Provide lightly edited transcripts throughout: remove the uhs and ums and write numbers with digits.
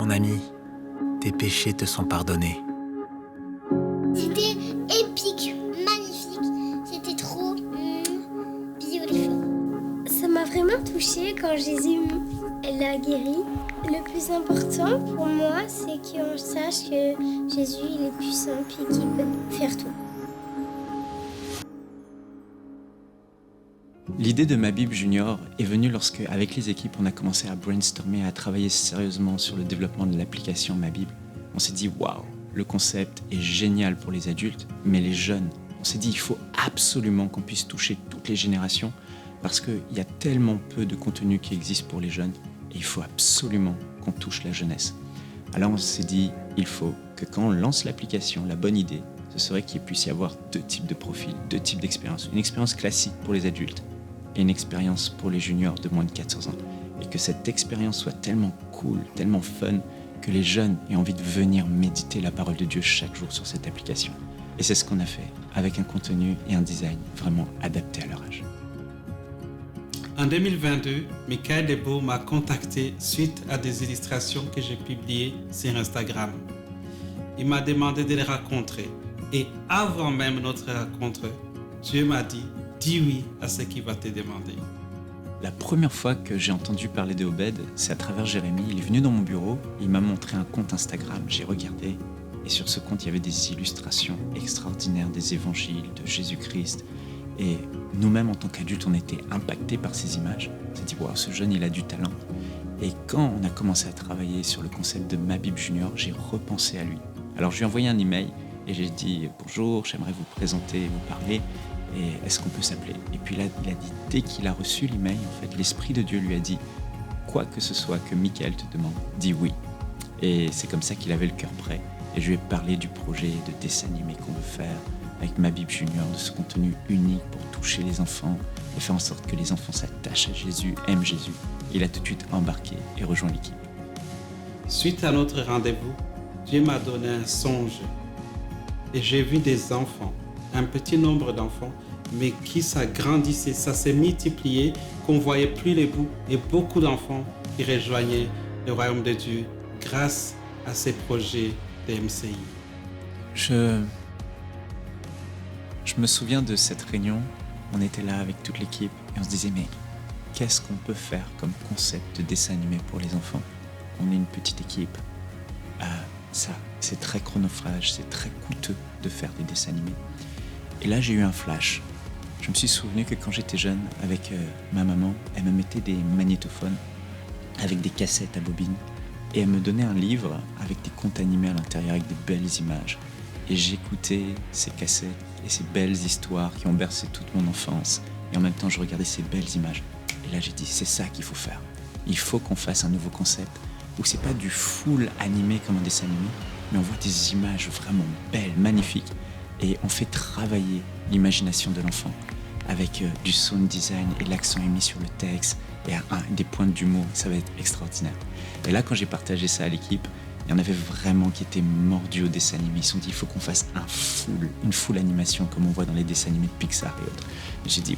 mon ami, tes péchés te sont pardonnés. C'était épique, magnifique. C'était trop beautiful. Ça m'a vraiment touchée quand Jésus l'a guéri. Le plus important pour moi, c'est qu'on sache que Jésus il est puissant et qu'il peut faire tout. L'idée de Ma Bible Junior est venue lorsque, avec les équipes, on a commencé à brainstormer, à travailler sérieusement sur le développement de l'application Ma Bible. On s'est dit, waouh, le concept est génial pour les adultes, mais les jeunes, on s'est dit, il faut absolument qu'on puisse toucher toutes les générations parce qu'il y a tellement peu de contenu qui existe pour les jeunes et il faut absolument qu'on touche la jeunesse. Alors on s'est dit, il faut que quand on lance l'application, la bonne idée, ce serait qu'il puisse y avoir deux types de profils, deux types d'expériences. Une expérience classique pour les adultes et une expérience pour les juniors de moins de 14 ans. Et que cette expérience soit tellement cool, tellement fun, que les jeunes aient envie de venir méditer la parole de Dieu chaque jour sur cette application. Et c'est ce qu'on a fait, avec un contenu et un design vraiment adapté à leur âge. En 2022, Michael Debo m'a contacté suite à des illustrations que j'ai publiées sur Instagram. Il m'a demandé de les rencontrer. Et avant même notre rencontre, Dieu m'a dit, dis oui à ce qu'il va te demander. La première fois que j'ai entendu parler de Obed, c'est à travers Jérémy. Il est venu dans mon bureau, il m'a montré un compte Instagram, j'ai regardé, et sur ce compte, il y avait des illustrations extraordinaires des évangiles, de Jésus-Christ. Et nous-mêmes, en tant qu'adultes, on était impactés par ces images. On s'est dit, wow, ce jeune, il a du talent. Et quand on a commencé à travailler sur le concept de Ma Bible Junior, j'ai repensé à lui. Alors, je lui ai envoyé un email et j'ai dit, bonjour, j'aimerais vous présenter, vous parler. Et est-ce qu'on peut s'appeler ? Et puis là, il a dit, dès qu'il a reçu l'email, en fait, l'Esprit de Dieu lui a dit, quoi que ce soit que Michael te demande, dis oui. Et c'est comme ça qu'il avait le cœur prêt. Et je lui ai parlé du projet de dessin animé qu'on veut faire avec Ma Bible Junior, de ce contenu unique pour toucher les enfants et faire en sorte que les enfants s'attachent à Jésus, aiment Jésus. Il a tout de suite embarqué et rejoint l'équipe. Suite à notre rendez-vous, Dieu m'a donné un songe. Et j'ai vu des enfants, un petit nombre d'enfants, mais qui s'agrandissaient, ça s'est multiplié, qu'on ne voyait plus les bouts, et beaucoup d'enfants qui rejoignaient le royaume de Dieu grâce à ces projets de MCI. Je me souviens de cette réunion, on était là avec toute l'équipe et on se disait, mais qu'est-ce qu'on peut faire comme concept de dessin animé pour les enfants ? On est une petite équipe. Ça, c'est très chronophage, c'est très coûteux de faire des dessins animés. Et là, j'ai eu un flash. Je me suis souvenu que quand j'étais jeune, avec ma maman, elle me mettait des magnétophones avec des cassettes à bobine et elle me donnait un livre avec des contes animés à l'intérieur avec des belles images. Et j'écoutais ces cassettes et ces belles histoires qui ont bercé toute mon enfance. Et en même temps, je regardais ces belles images. Et là, j'ai dit, c'est ça qu'il faut faire. Il faut qu'on fasse un nouveau concept où c'est pas du full animé comme un dessin animé, mais on voit des images vraiment belles, magnifiques. Et on fait travailler l'imagination de l'enfant avec du sound design et l'accent est mis sur le texte et des pointes d'humour. Ça va être extraordinaire. Et là, quand j'ai partagé ça à l'équipe, il y en avait vraiment qui étaient mordus au dessin animé. Ils se sont dit, il faut qu'on fasse une full animation comme on voit dans les dessins animés de Pixar et autres. Et j'ai dit,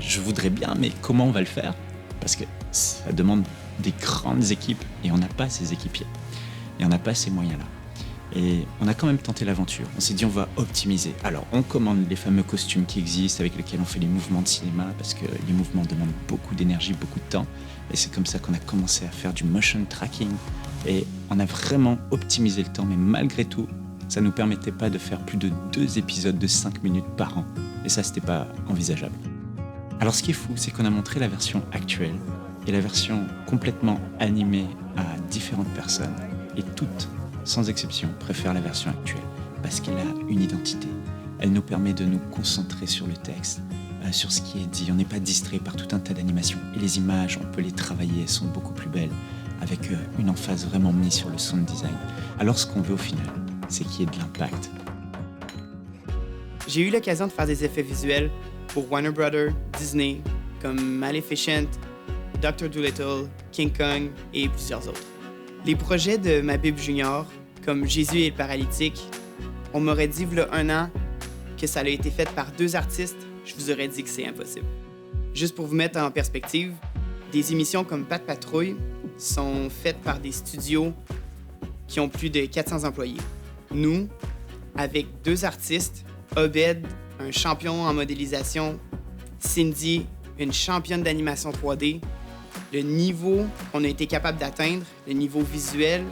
je voudrais bien, mais comment on va le faire ? Parce que ça demande des grandes équipes et on n'a pas ces équipiers. Et on n'a pas ces moyens-là. Et on a quand même tenté l'aventure. On s'est dit, on va optimiser. Alors, on commande les fameux costumes qui existent avec lesquels on fait les mouvements de cinéma parce que les mouvements demandent beaucoup d'énergie, beaucoup de temps. Et c'est comme ça qu'on a commencé à faire du motion tracking. Et on a vraiment optimisé le temps, mais malgré tout, ça ne nous permettait pas de faire plus de 2 épisodes de 5 minutes par an. Et ça, c'était pas envisageable. Alors, ce qui est fou, c'est qu'on a montré la version actuelle et la version complètement animée à différentes personnes. Et toutes, sans exception, préfèrent la version actuelle parce qu'elle a une identité. Elle nous permet de nous concentrer sur le texte, sur ce qui est dit. On n'est pas distrait par tout un tas d'animations. Et les images, on peut les travailler, elles sont beaucoup plus belles, avec une emphase vraiment mise sur le sound design. Alors, ce qu'on veut au final, c'est qu'il y ait de l'impact. J'ai eu l'occasion de faire des effets visuels pour Warner Brothers, Disney, comme Maleficent, Dr. Dolittle, King Kong et plusieurs autres. Les projets de Ma Bible Junior, comme Jésus et le paralytique, on m'aurait dit, il y a 1 an, que ça a été fait par 2 artistes, je vous aurais dit que c'est impossible. Juste pour vous mettre en perspective, des émissions comme Pat Patrouille sont faites par des studios qui ont plus de 400 employés. Nous, avec 2 artistes, Obed, un champion en modélisation, Cindy, une championne d'animation 3D, le niveau qu'on a été capable d'atteindre, le niveau visuel,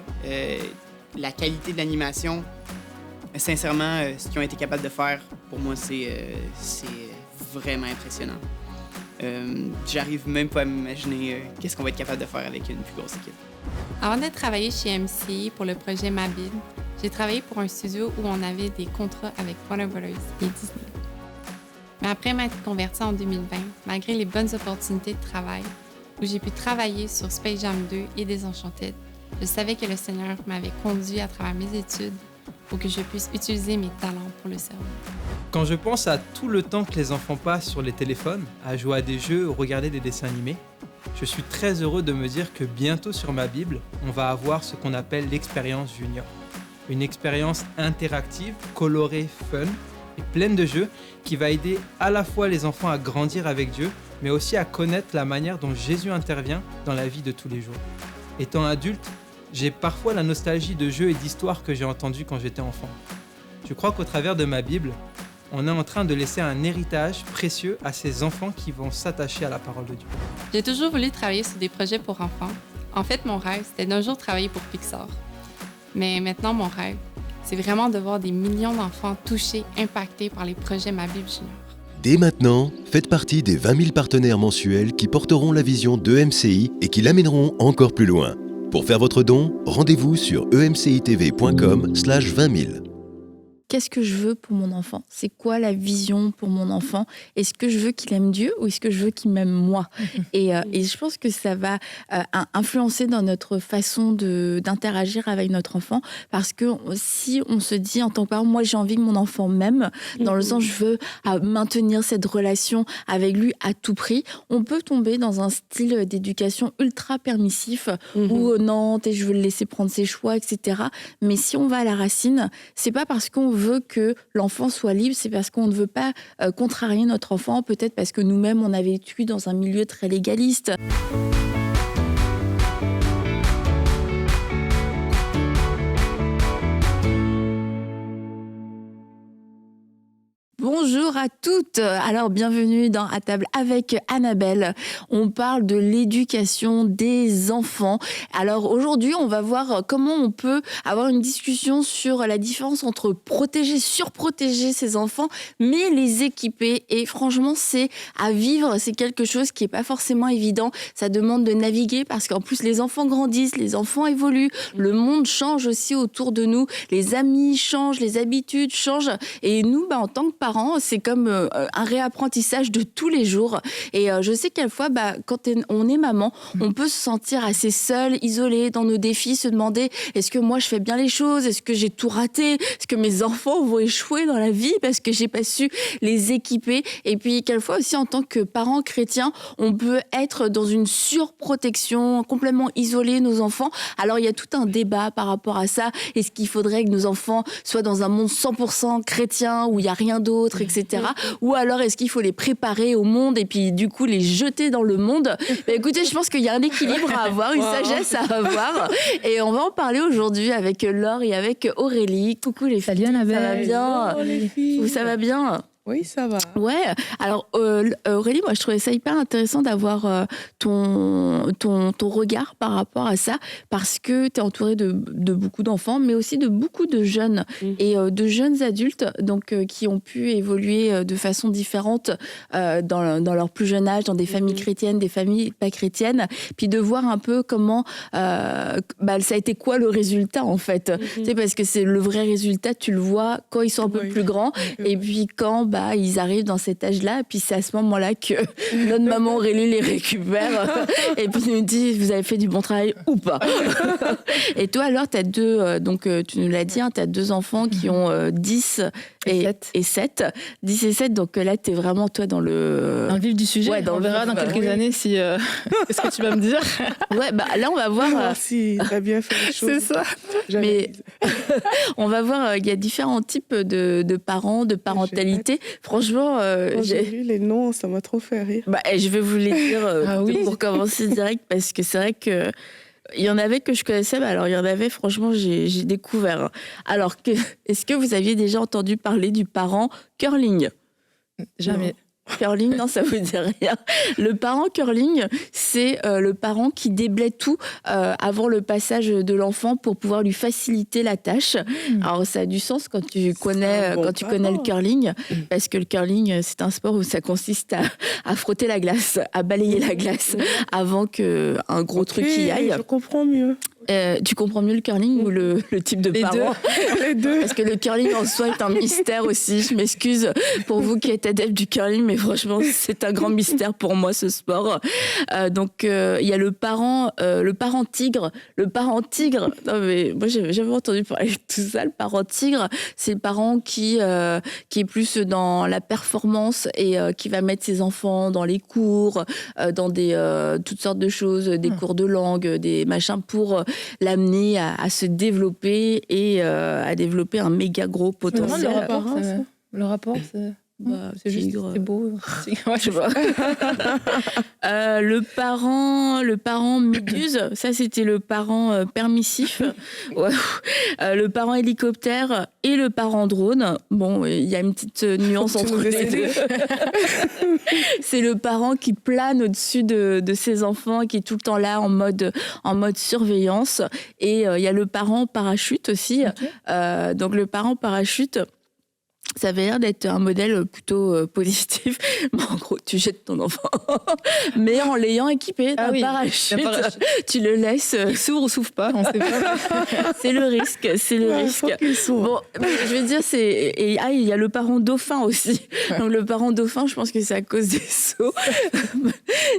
la qualité de l'animation, sincèrement, ce qu'ils ont été capables de faire, pour moi, c'est vraiment impressionnant. J'arrive même pas à m'imaginer qu'est-ce qu'on va être capable de faire avec une plus grosse équipe. Avant de travailler chez MCI pour le projet Ma Bible, j'ai travaillé pour un studio où on avait des contrats avec Warner Brothers et Disney. Mais après m'être convertie en 2020, malgré les bonnes opportunités de travail, où j'ai pu travailler sur Space Jam 2 et Désenchanted, je savais que le Seigneur m'avait conduit à travers mes études pour que je puisse utiliser mes talents pour le servir. Quand je pense à tout le temps que les enfants passent sur les téléphones, à jouer à des jeux ou regarder des dessins animés, je suis très heureux de me dire que bientôt sur ma Bible, on va avoir ce qu'on appelle l'expérience junior. Une expérience interactive, colorée, fun et pleine de jeux qui va aider à la fois les enfants à grandir avec Dieu, mais aussi à connaître la manière dont Jésus intervient dans la vie de tous les jours. Étant adulte, j'ai parfois la nostalgie de jeux et d'histoires que j'ai entendus quand j'étais enfant. Je crois qu'au travers de ma Bible, on est en train de laisser un héritage précieux à ces enfants qui vont s'attacher à la parole de Dieu. J'ai toujours voulu travailler sur des projets pour enfants. En fait, mon rêve, c'était d'un jour travailler pour Pixar. Mais maintenant, mon rêve, c'est vraiment de voir des millions d'enfants touchés, impactés par les projets Ma Bible Junior. Dès maintenant, faites partie des 20 000 partenaires mensuels qui porteront la vision d'EMCI et qui l'amèneront encore plus loin. Pour faire votre don, rendez-vous sur emcitv.com/20 000. Qu'est-ce que je veux pour mon enfant? C'est quoi la vision pour mon enfant? Est-ce que je veux qu'il aime Dieu ou est-ce que je veux qu'il m'aime moi? Et je pense que ça va influencer dans notre façon d'interagir avec notre enfant, parce que si on se dit en tant que parent, moi j'ai envie que mon enfant m'aime, dans le sens je veux maintenir cette relation avec lui à tout prix, on peut tomber dans un style d'éducation ultra permissif où non, je veux le laisser prendre ses choix, etc. Mais si on va à la racine, c'est pas parce qu'on veut que l'enfant soit libre, c'est parce qu'on ne veut pas contrarier notre enfant, peut-être parce que nous-mêmes, on a vécu dans un milieu très légaliste. Bonjour à toutes. Alors, bienvenue dans À table avec Annabelle. On parle de l'éducation des enfants. Alors, aujourd'hui, on va voir comment on peut avoir une discussion sur la différence entre protéger, surprotéger ses enfants, mais les équiper. Et franchement, c'est à vivre. C'est quelque chose qui n'est pas forcément évident. Ça demande de naviguer parce qu'en plus, les enfants grandissent, les enfants évoluent. Le monde change aussi autour de nous. Les amis changent, les habitudes changent. Et nous, en tant que parents, c'est comme un réapprentissage de tous les jours. Et je sais quelquefois, quand on est maman, on peut se sentir assez seul, isolé dans nos défis, se demander est-ce que moi je fais bien les choses, est-ce que j'ai tout raté, est-ce que mes enfants vont échouer dans la vie parce que j'ai pas su les équiper. Et puis quelquefois aussi en tant que parents chrétiens, on peut être dans une surprotection, complètement isoler nos enfants. Alors il y a tout un débat par rapport à ça. Est-ce qu'il faudrait que nos enfants soient dans un monde 100% chrétien où il y a rien d'autre, etc. Ou alors est-ce qu'il faut les préparer au monde et puis du coup les jeter dans le monde? Écoutez, je pense qu'il y a un équilibre à avoir, une sagesse à avoir. Et on va en parler aujourd'hui avec Laure et avec Aurélie. Coucou les filles. Salut Annabelle. Ça va bien? Bonjour les filles. Ça va bien? Oui, ça va. Ouais, alors Aurélie, moi je trouvais ça hyper intéressant d'avoir ton regard par rapport à ça, parce que tu es entourée de beaucoup d'enfants, mais aussi de beaucoup de jeunes et de jeunes adultes donc, qui ont pu évoluer de façon différente dans leur plus jeune âge, dans des familles chrétiennes, des familles pas chrétiennes, puis de voir un peu comment ça a été quoi le résultat en fait. Tu sais, parce que c'est le vrai résultat, tu le vois quand ils sont un peu plus grands, et puis quand ils arrivent dans cet âge-là, et puis c'est à ce moment-là que notre maman Aurélie les récupère et puis nous dit vous avez fait du bon travail ou pas. Et toi alors tu as deux, donc tu nous l'as dit, tu as deux enfants qui ont 10 et 7. 10 et 7, donc là tu es vraiment toi dans le vif du sujet. Ouais, on verra dans quelques années si qu'est-ce que tu vas me dire. Ouais, là on va voir si tu as bien fait les choses. C'est ça. Mais on va voir, il y a différents types de parents, de parentalité. Franchement, j'ai vu les noms, ça m'a trop fait rire. Je vais vous les dire pour commencer direct, parce que c'est vrai que Il y en avait que je connaissais, mais alors il y en avait, franchement, j'ai découvert. Alors, est-ce que vous aviez déjà entendu parler du parent curling? Jamais. Curling, non, ça vous dit rien. Le parent curling, c'est le parent qui déblaye tout avant le passage de l'enfant pour pouvoir lui faciliter la tâche. Alors, ça a du sens quand tu connais le curling, parce que le curling, c'est un sport où ça consiste à frotter la glace, à balayer la glace avant qu'un gros truc y aille. Je comprends mieux. Tu comprends mieux le curling ou le type de parent? Les deux. Parce que le curling en soi est un mystère aussi. Je m'excuse pour vous qui êtes adeptes du curling, mais franchement, c'est un grand mystère pour moi, ce sport. Donc, il y a le parent tigre. Le parent tigre, non mais moi, j'avais jamais entendu parler de tout ça. Le parent tigre, c'est le parent qui est plus dans la performance et qui va mettre ses enfants dans les cours, dans toutes sortes de choses, des cours de langue, des machins pour l'amener à se développer et à développer un méga gros potentiel. Le rapport, c'est... c'est juste, c'est beau. Ouais, je vois. Le parent méduse, ça c'était le parent permissif. Ouais. Le parent hélicoptère et le parent drone. Bon, il y a une petite nuance entre les deux. C'est le parent qui plane au-dessus de ses enfants, qui est tout le temps là en mode surveillance. Et il y a le parent parachute aussi. Okay. Donc le parent parachute, ça avait l'air d'être un modèle plutôt positif. En gros, tu jettes ton enfant, mais en l'ayant équipé d'un parachute. Tu le laisses s'ouvre ou s'ouvre pas, on sait pas. C'est le risque, Bon, je veux dire, il y a le parent dauphin aussi. Donc le parent dauphin, je pense que c'est à cause des sauts.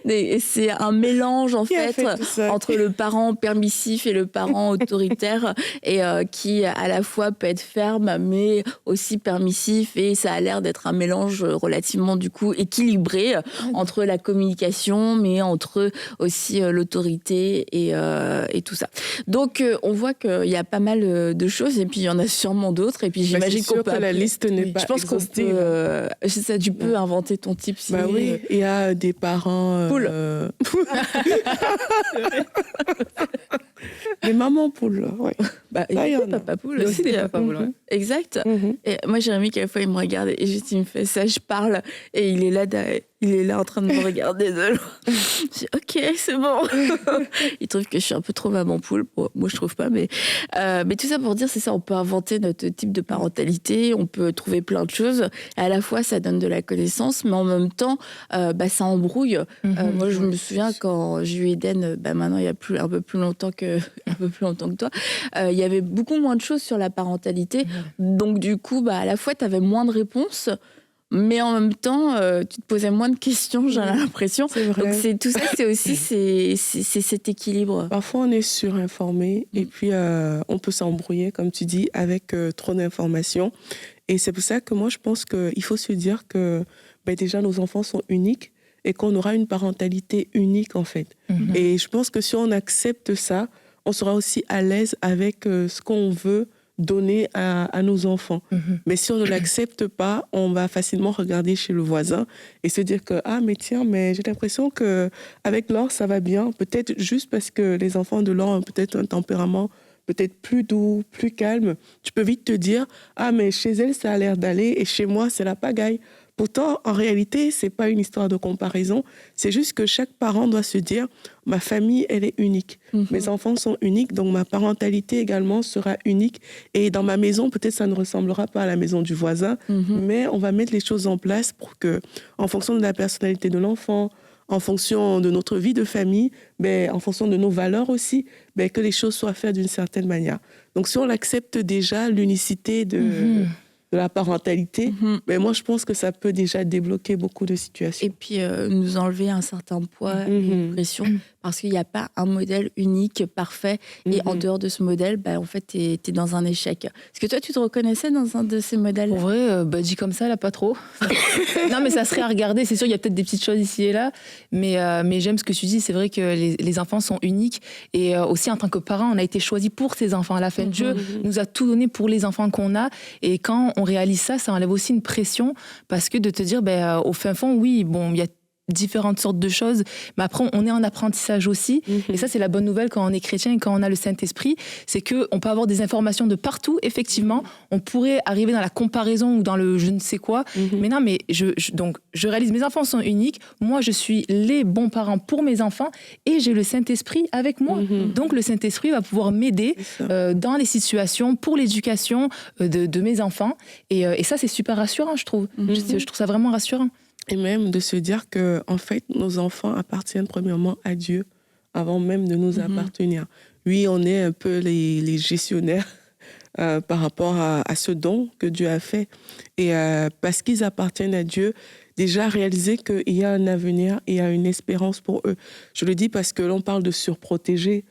Et c'est un mélange en fait entre le parent permissif et le parent autoritaire, et qui à la fois peut être ferme, mais aussi permissif. Et ça a l'air d'être un mélange relativement du coup équilibré entre la communication, mais entre aussi l'autorité et tout ça. Donc on voit qu'il y a pas mal de choses, et puis il y en a sûrement d'autres. Et puis j'imagine qu'on peut. La liste n'est pas exhaustive. Je sais, tu peux inventer ton type. Si oui, il y a des parents. Poules. Les mamans poules, oui. Il y a papa poule aussi, des papa poules. Ouais. Exact. Et moi, Jérémy, quelquefois, il me regarde et juste, il me fait ça, je parle, et il est là en train de me regarder de loin. Je dis, ok, c'est bon. Il trouve que je suis un peu trop maman poule. Bon, moi, je trouve pas, mais tout ça pour dire, c'est ça, on peut inventer notre type de parentalité, on peut trouver plein de choses. Et à la fois, ça donne de la connaissance, mais en même temps, ça embrouille. Moi, je me souviens quand j'ai eu Eden, maintenant, il y a un peu plus longtemps que toi, il y avait beaucoup moins de choses sur la parentalité. Donc, du coup, à la fois, tu avais moins de réponses, mais en même temps, tu te posais moins de questions, j'ai l'impression. C'est vrai. Donc, tout ça, c'est aussi c'est cet équilibre. Parfois, on est surinformé et puis on peut s'embrouiller, comme tu dis, avec trop d'informations. Et c'est pour ça que moi, je pense qu'il faut se dire que déjà, nos enfants sont uniques et qu'on aura une parentalité unique, en fait. Et je pense que si on accepte ça, on sera aussi à l'aise avec ce qu'on veut donner à nos enfants. Mais si on ne l'accepte pas, on va facilement regarder chez le voisin et se dire que mais j'ai l'impression qu'avec Laure, ça va bien. Peut-être juste parce que les enfants de Laure ont peut-être un tempérament peut-être plus doux, plus calme. Tu peux vite te dire mais chez elle, ça a l'air d'aller et chez moi, c'est la pagaille. Pourtant, en réalité, c'est pas une histoire de comparaison. C'est juste que chaque parent doit se dire, ma famille, elle est unique. Mes enfants sont uniques, donc ma parentalité également sera unique. Et dans ma maison, peut-être ça ne ressemblera pas à la maison du voisin, mais on va mettre les choses en place pour que, en fonction de la personnalité de l'enfant, en fonction de notre vie de famille, en fonction de nos valeurs aussi, que les choses soient faites d'une certaine manière. Donc, si on accepte déjà l'unicité de la parentalité, moi je pense que ça peut déjà débloquer beaucoup de situations. Et puis nous enlever un certain poids et une pression, parce qu'il n'y a pas un modèle unique, parfait, et en dehors de ce modèle, en fait, t'es dans un échec. Est-ce que toi, tu te reconnaissais dans un de ces modèles? En vrai, dit comme ça, là, pas trop. Non, mais ça serait à regarder. C'est sûr, il y a peut-être des petites choses ici et là, mais j'aime ce que tu dis. C'est vrai que les enfants sont uniques, et aussi en tant que parents, on a été choisis pour ces enfants. À la fin, Dieu nous a tout donné pour les enfants qu'on a, et quand on réalise ça, ça enlève aussi une pression, parce que de te dire, au fin fond, oui, bon, il y a différentes sortes de choses. Mais après, on est en apprentissage aussi. Et ça, c'est la bonne nouvelle quand on est chrétien et quand on a le Saint-Esprit. C'est qu'on peut avoir des informations de partout, effectivement. On pourrait arriver dans la comparaison ou dans le je ne sais quoi. Mais non, mais donc, je réalise, mes enfants sont uniques. Moi, je suis les bons parents pour mes enfants et j'ai le Saint-Esprit avec moi. Donc, le Saint-Esprit va pouvoir m'aider dans les situations pour l'éducation de mes enfants. Et ça, c'est super rassurant, je trouve. Je trouve ça vraiment rassurant. Et même de se dire que, en fait, nos enfants appartiennent premièrement à Dieu avant même de nous appartenir. Oui, on est un peu les gestionnaires par rapport à ce don que Dieu a fait. Et parce qu'ils appartiennent à Dieu, déjà réaliser qu'il y a un avenir et il y a une espérance pour eux. Je le dis parce que l'on parle de surprotéger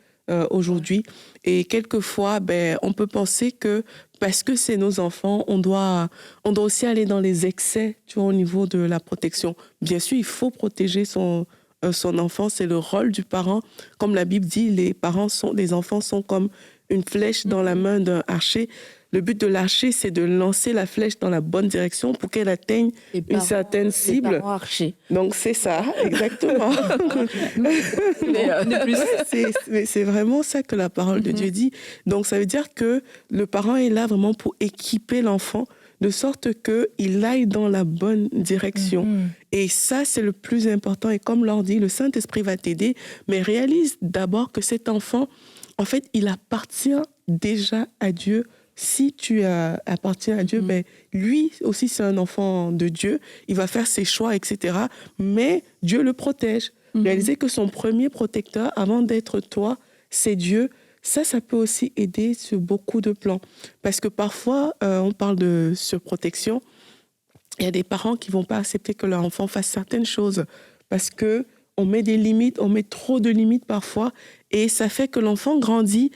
aujourd'hui. Et quelquefois, on peut penser que parce que c'est nos enfants, on doit aussi aller dans les excès, tu vois, au niveau de la protection. Bien sûr, il faut protéger son enfant, c'est le rôle du parent. Comme la Bible dit, les enfants sont comme une flèche dans la main d'un archer. Le but de l'archer, c'est de lancer la flèche dans la bonne direction pour qu'elle atteigne une certaine cible. Donc c'est ça, exactement. Mais c'est vraiment ça que la parole de Dieu dit. Donc ça veut dire que le parent est là vraiment pour équiper l'enfant de sorte qu'il aille dans la bonne direction. Et ça, c'est le plus important. Et comme Laure dit, le Saint-Esprit va t'aider, mais réalise d'abord que cet enfant, en fait, il appartient déjà à Dieu. Si tu appartiens à Dieu, lui aussi, c'est un enfant de Dieu. Il va faire ses choix, etc. Mais Dieu le protège. Réaliser que son premier protecteur, avant d'être toi, c'est Dieu. Ça peut aussi aider sur beaucoup de plans. Parce que parfois, on parle de surprotection. Il y a des parents qui ne vont pas accepter que leur enfant fasse certaines choses. Parce qu'on met des limites, on met trop de limites parfois. Et ça fait que l'enfant grandit.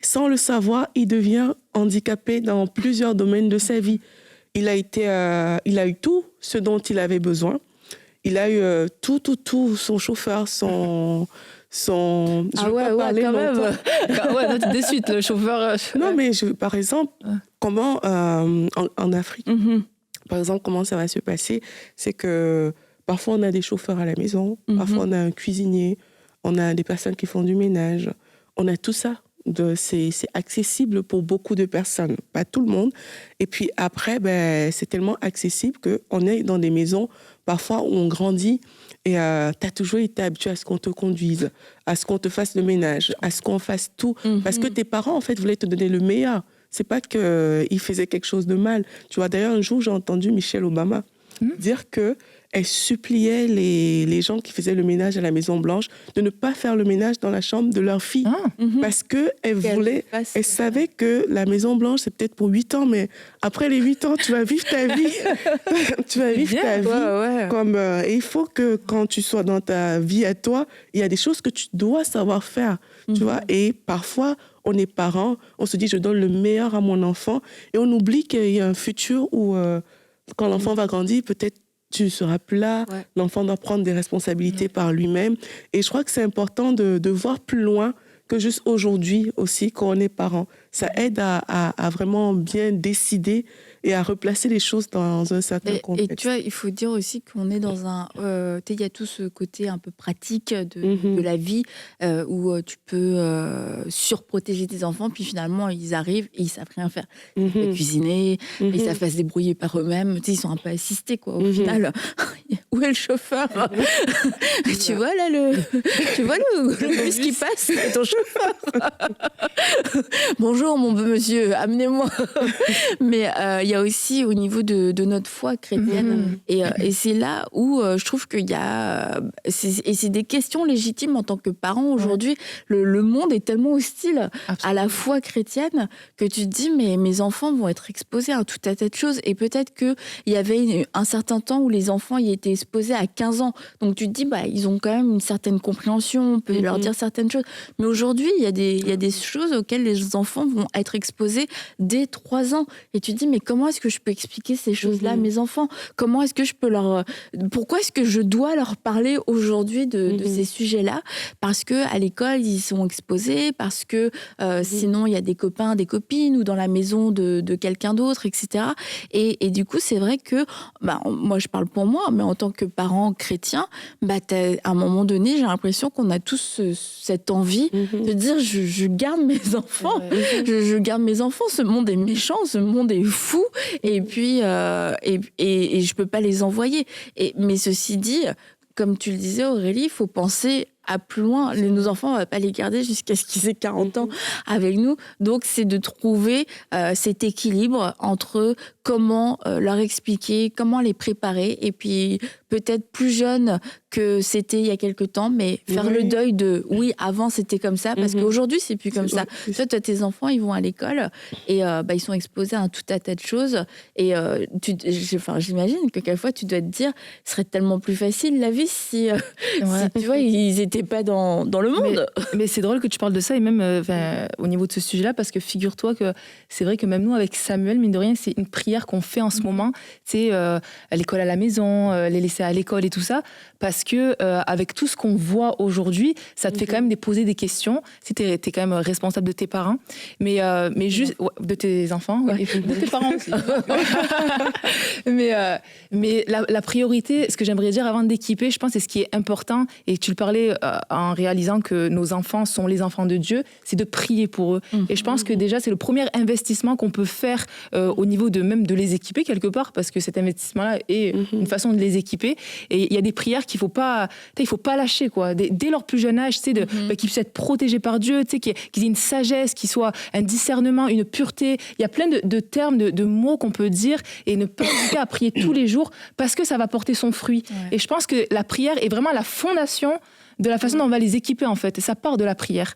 Sans le savoir, il devient handicapé dans plusieurs domaines de sa vie. Il a eu tout ce dont il avait besoin. Il a eu tout, son chauffeur, son ah ouais, quand même. Ouais, de suite, le chauffeur. Non, mais par exemple, comment en Afrique, par exemple, comment ça va se passer, c'est que parfois on a des chauffeurs à la maison, parfois on a un cuisinier, on a des personnes qui font du ménage, on a tout ça. C'est accessible pour beaucoup de personnes, pas tout le monde. Et puis après, c'est tellement accessible qu'on est dans des maisons, parfois où on grandit et tu as toujours été habitué à ce qu'on te conduise, à ce qu'on te fasse le ménage, à ce qu'on fasse tout. Parce que tes parents, en fait, voulaient te donner le meilleur. C'est pas qu'ils faisaient quelque chose de mal. Tu vois, d'ailleurs, un jour, j'ai entendu Michelle Obama dire qu'elle suppliait les gens qui faisaient le ménage à la Maison-Blanche de ne pas faire le ménage dans la chambre de leur fille. Parce qu'elle savait que la Maison-Blanche, c'est peut-être pour 8 ans, mais après les 8 ans, tu vas vivre ta vie. Tu vas vivre ta vie. Et il faut que quand tu sois dans ta vie à toi, il y a des choses que tu dois savoir faire. Tu vois. Et parfois, on est parents, on se dit, je donne le meilleur à mon enfant. Et on oublie qu'il y a un futur où, quand l'enfant va grandir, peut-être tu ne seras plus là, l'enfant doit prendre des responsabilités par lui-même. Et je crois que c'est important de voir plus loin que juste aujourd'hui aussi, quand on est parent. Ça aide à vraiment bien décider et à replacer les choses dans un certain contexte. Et tu vois, il faut dire aussi qu'on est dans un... il y a tout ce côté un peu pratique de la vie où tu peux surprotéger tes enfants, puis finalement, ils arrivent et ils savent rien faire. Ils savent cuisiner, ils savent pas se débrouiller par eux-mêmes. Ils sont un peu assistés, quoi. Au final, où est le chauffeur? Tu vois, là, le bus qui passe, c'est ton chauffeur. Bonjour, mon beau monsieur, amenez-moi. Mais il y a aussi au niveau de notre foi chrétienne. Et c'est là où je trouve qu'il y a... c'est des questions légitimes en tant que parent aujourd'hui. Le monde est tellement hostile à la foi chrétienne que tu te dis, mais mes enfants vont être exposés à tout un tas de choses. Et peut-être qu'il y avait un certain temps où les enfants y étaient exposés à 15 ans. Donc tu te dis, ils ont quand même une certaine compréhension, on peut leur dire certaines choses. Mais aujourd'hui, il y a des choses auxquelles les enfants vont être exposés dès 3 ans. Et tu te dis, mais comment comment est-ce que je peux expliquer ces choses-là à mes enfants? Comment est-ce que je peux pourquoi est-ce que je dois leur parler aujourd'hui de ces sujets-là? Parce que à l'école, ils sont exposés, parce que sinon, il y a des copains, des copines, ou dans la maison de quelqu'un d'autre, etc. Et du coup, c'est vrai que, moi, je parle pour moi, mais en tant que parent chrétien, à un moment donné, j'ai l'impression qu'on a tous cette envie de dire, je garde mes enfants, je garde mes enfants, ce monde est méchant, ce monde est fou, et puis et je peux pas les envoyer. Mais ceci dit, comme tu le disais Aurélie, il faut penser à plus loin. Nos enfants, on va pas les garder jusqu'à ce qu'ils aient 40 ans avec nous. Donc, c'est de trouver cet équilibre entre comment leur expliquer, comment les préparer, et puis peut-être plus jeune que c'était il y a quelque temps, mais faire le deuil de oui, avant c'était comme ça, parce qu'aujourd'hui c'est plus comme ça. Toi, tes enfants, ils vont à l'école et ils sont exposés à tout un tas de choses. Et j'imagine que quelquefois tu dois te dire, ce serait tellement plus facile la vie si tu vois, ils étaient pas dans le monde. Mais c'est drôle que tu parles de ça, et même au niveau de ce sujet-là, parce que figure-toi que c'est vrai que même nous, avec Samuel, mine de rien, c'est une prière qu'on fait en ce moment, c'est à l'école à la maison, les laisser à l'école et tout ça, parce que avec tout ce qu'on voit aujourd'hui, ça te fait quand même poser des questions. Si t'es quand même responsable de tes parents, mais juste de tes enfants, de tes parents aussi. mais la priorité, ce que j'aimerais dire avant d'équiper, je pense, c'est ce qui est important, et tu le parlais en réalisant que nos enfants sont les enfants de Dieu, c'est de prier pour eux. Et je pense que déjà, c'est le premier investissement qu'on peut faire au niveau de même de les équiper quelque part, parce que cet investissement-là est une façon de les équiper. Et il y a des prières qu'il faut pas lâcher, quoi. Dès leur plus jeune âge, qu'ils puissent être protégés par Dieu, qu'ils aient une sagesse, qu'ils soient un discernement, une pureté. Il y a plein de termes, de mots qu'on peut dire, et ne pas hésiter à prier tous les jours, parce que ça va porter son fruit. Ouais. Et je pense que la prière est vraiment la fondation de la façon dont on va les équiper, en fait. Et ça part de la prière.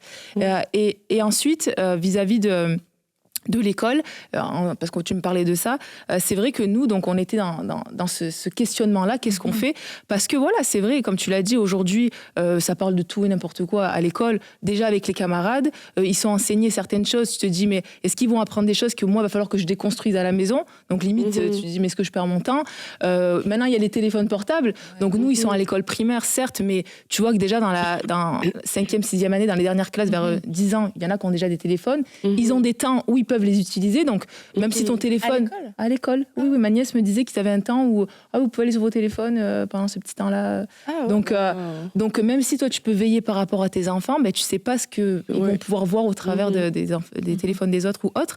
Et ensuite, vis-à-vis de l'école, parce que tu me parlais de ça, c'est vrai que nous, donc, on était dans ce questionnement-là, qu'est-ce qu'on fait? Parce que voilà, c'est vrai, comme tu l'as dit, aujourd'hui, ça parle de tout et n'importe quoi à l'école. Déjà, avec les camarades, ils sont enseignés certaines choses. Tu te dis, mais est-ce qu'ils vont apprendre des choses que moi, il va falloir que je déconstruise à la maison? Donc, limite, tu te dis, mais est-ce que je perds mon temps? Maintenant, il y a les téléphones portables. Donc, nous, ils sont à l'école primaire, certes, mais tu vois que déjà, dans 5e, 6e année, dans les dernières classes, vers 10 ans, il y en a qui ont déjà des téléphones. Ils ont des temps où ils peuvent les utiliser, donc même si ton téléphone à l'école, oui, ma nièce me disait qu'ils avaient un temps où vous pouvez aller sur vos téléphones pendant ce petit temps-là. Donc même si toi tu peux veiller par rapport à tes enfants, tu sais pas ce que ils vont pouvoir voir au travers des téléphones des autres ou autres.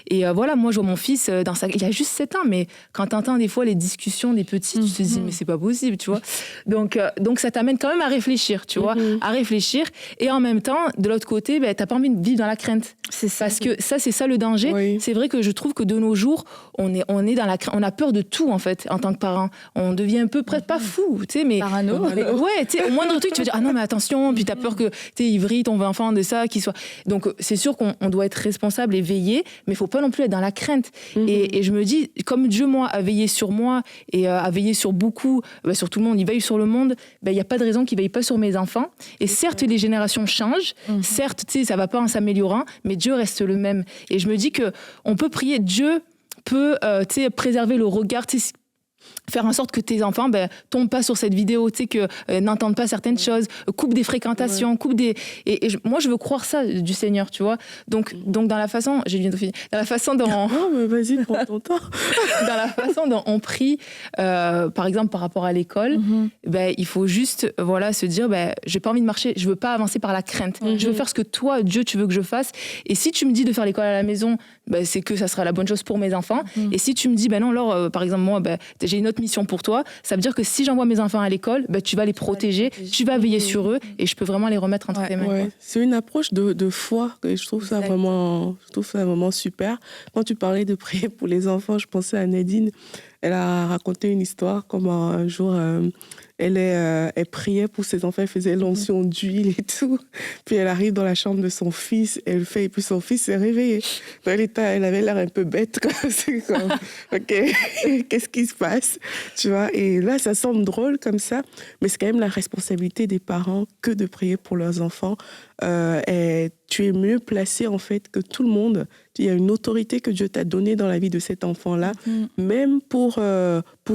Et voilà, moi je vois mon fils il a juste 7 ans, mais quand t'entends des fois les discussions des petits, tu te dis mais c'est pas possible, tu vois. Donc ça t'amène quand même à réfléchir, tu vois, à réfléchir, et en même temps de l'autre côté, t'as pas envie de vivre dans la crainte. Parce que ça, c'est ça le danger. Oui. C'est vrai que je trouve que de nos jours, on a peur de tout, en fait, en tant que parent. On devient un peu presque pas fou, tu sais, mais parano. Ouais, tu sais, au moindre truc, tu vas dire ah non mais attention, puis t'as peur que il vrille ton enfant de ça, qu'il soit. Donc c'est sûr qu'on doit être responsable et veiller, mais il faut pas non plus être dans la crainte. Et je me dis, comme Dieu moi a veillé sur moi et a veillé sur beaucoup, sur tout le monde, il veille sur le monde. Il y a pas de raison qu'il veille pas sur mes enfants. Et certes, les générations changent. Certes, tu sais, ça va pas en s'améliorant, mais Dieu reste le même. Et je me dis que on peut prier, Dieu peut préserver le regard, faire en sorte que tes enfants tombent pas sur cette vidéo, que n'entendent pas certaines choses, coupe des fréquentations, coupe des... moi, je veux croire ça du Seigneur, tu vois. Donc dans la façon... J'ai bientôt fini. Dans la façon dont... Non, mais vas-y, prends ton temps. Dans la façon dont on prie, par exemple, par rapport à l'école, il faut juste se dire, j'ai pas envie de marcher, je veux pas avancer par la crainte. Je veux faire ce que toi, Dieu, tu veux que je fasse. Et si tu me dis de faire l'école à la maison, c'est que ça sera la bonne chose pour mes enfants. Et si tu me dis, non, Laure, par exemple, moi, j'ai une autre mission pour toi, ça veut dire que si j'envoie mes enfants à l'école, tu vas les protéger, tu vas veiller sur eux, et je peux vraiment les remettre entre tes mains. Ouais. C'est une approche de foi, et je trouve ça vraiment super. Quand tu parlais de prier pour les enfants, je pensais à Nadine. Elle a raconté une histoire, comme un jour, elle priait pour ses enfants, elle faisait l'onction d'huile et tout. Puis elle arrive dans la chambre de son fils, et puis son fils s'est réveillé. Elle avait l'air un peu bête, c'est comme, ok, qu'est-ce qui se passe, tu vois. Et là, ça semble drôle comme ça, mais c'est quand même la responsabilité des parents que de prier pour leurs enfants. Et tu es mieux placé en fait que tout le monde. Il y a une autorité que Dieu t'a donnée dans la vie de cet enfant-là, même pour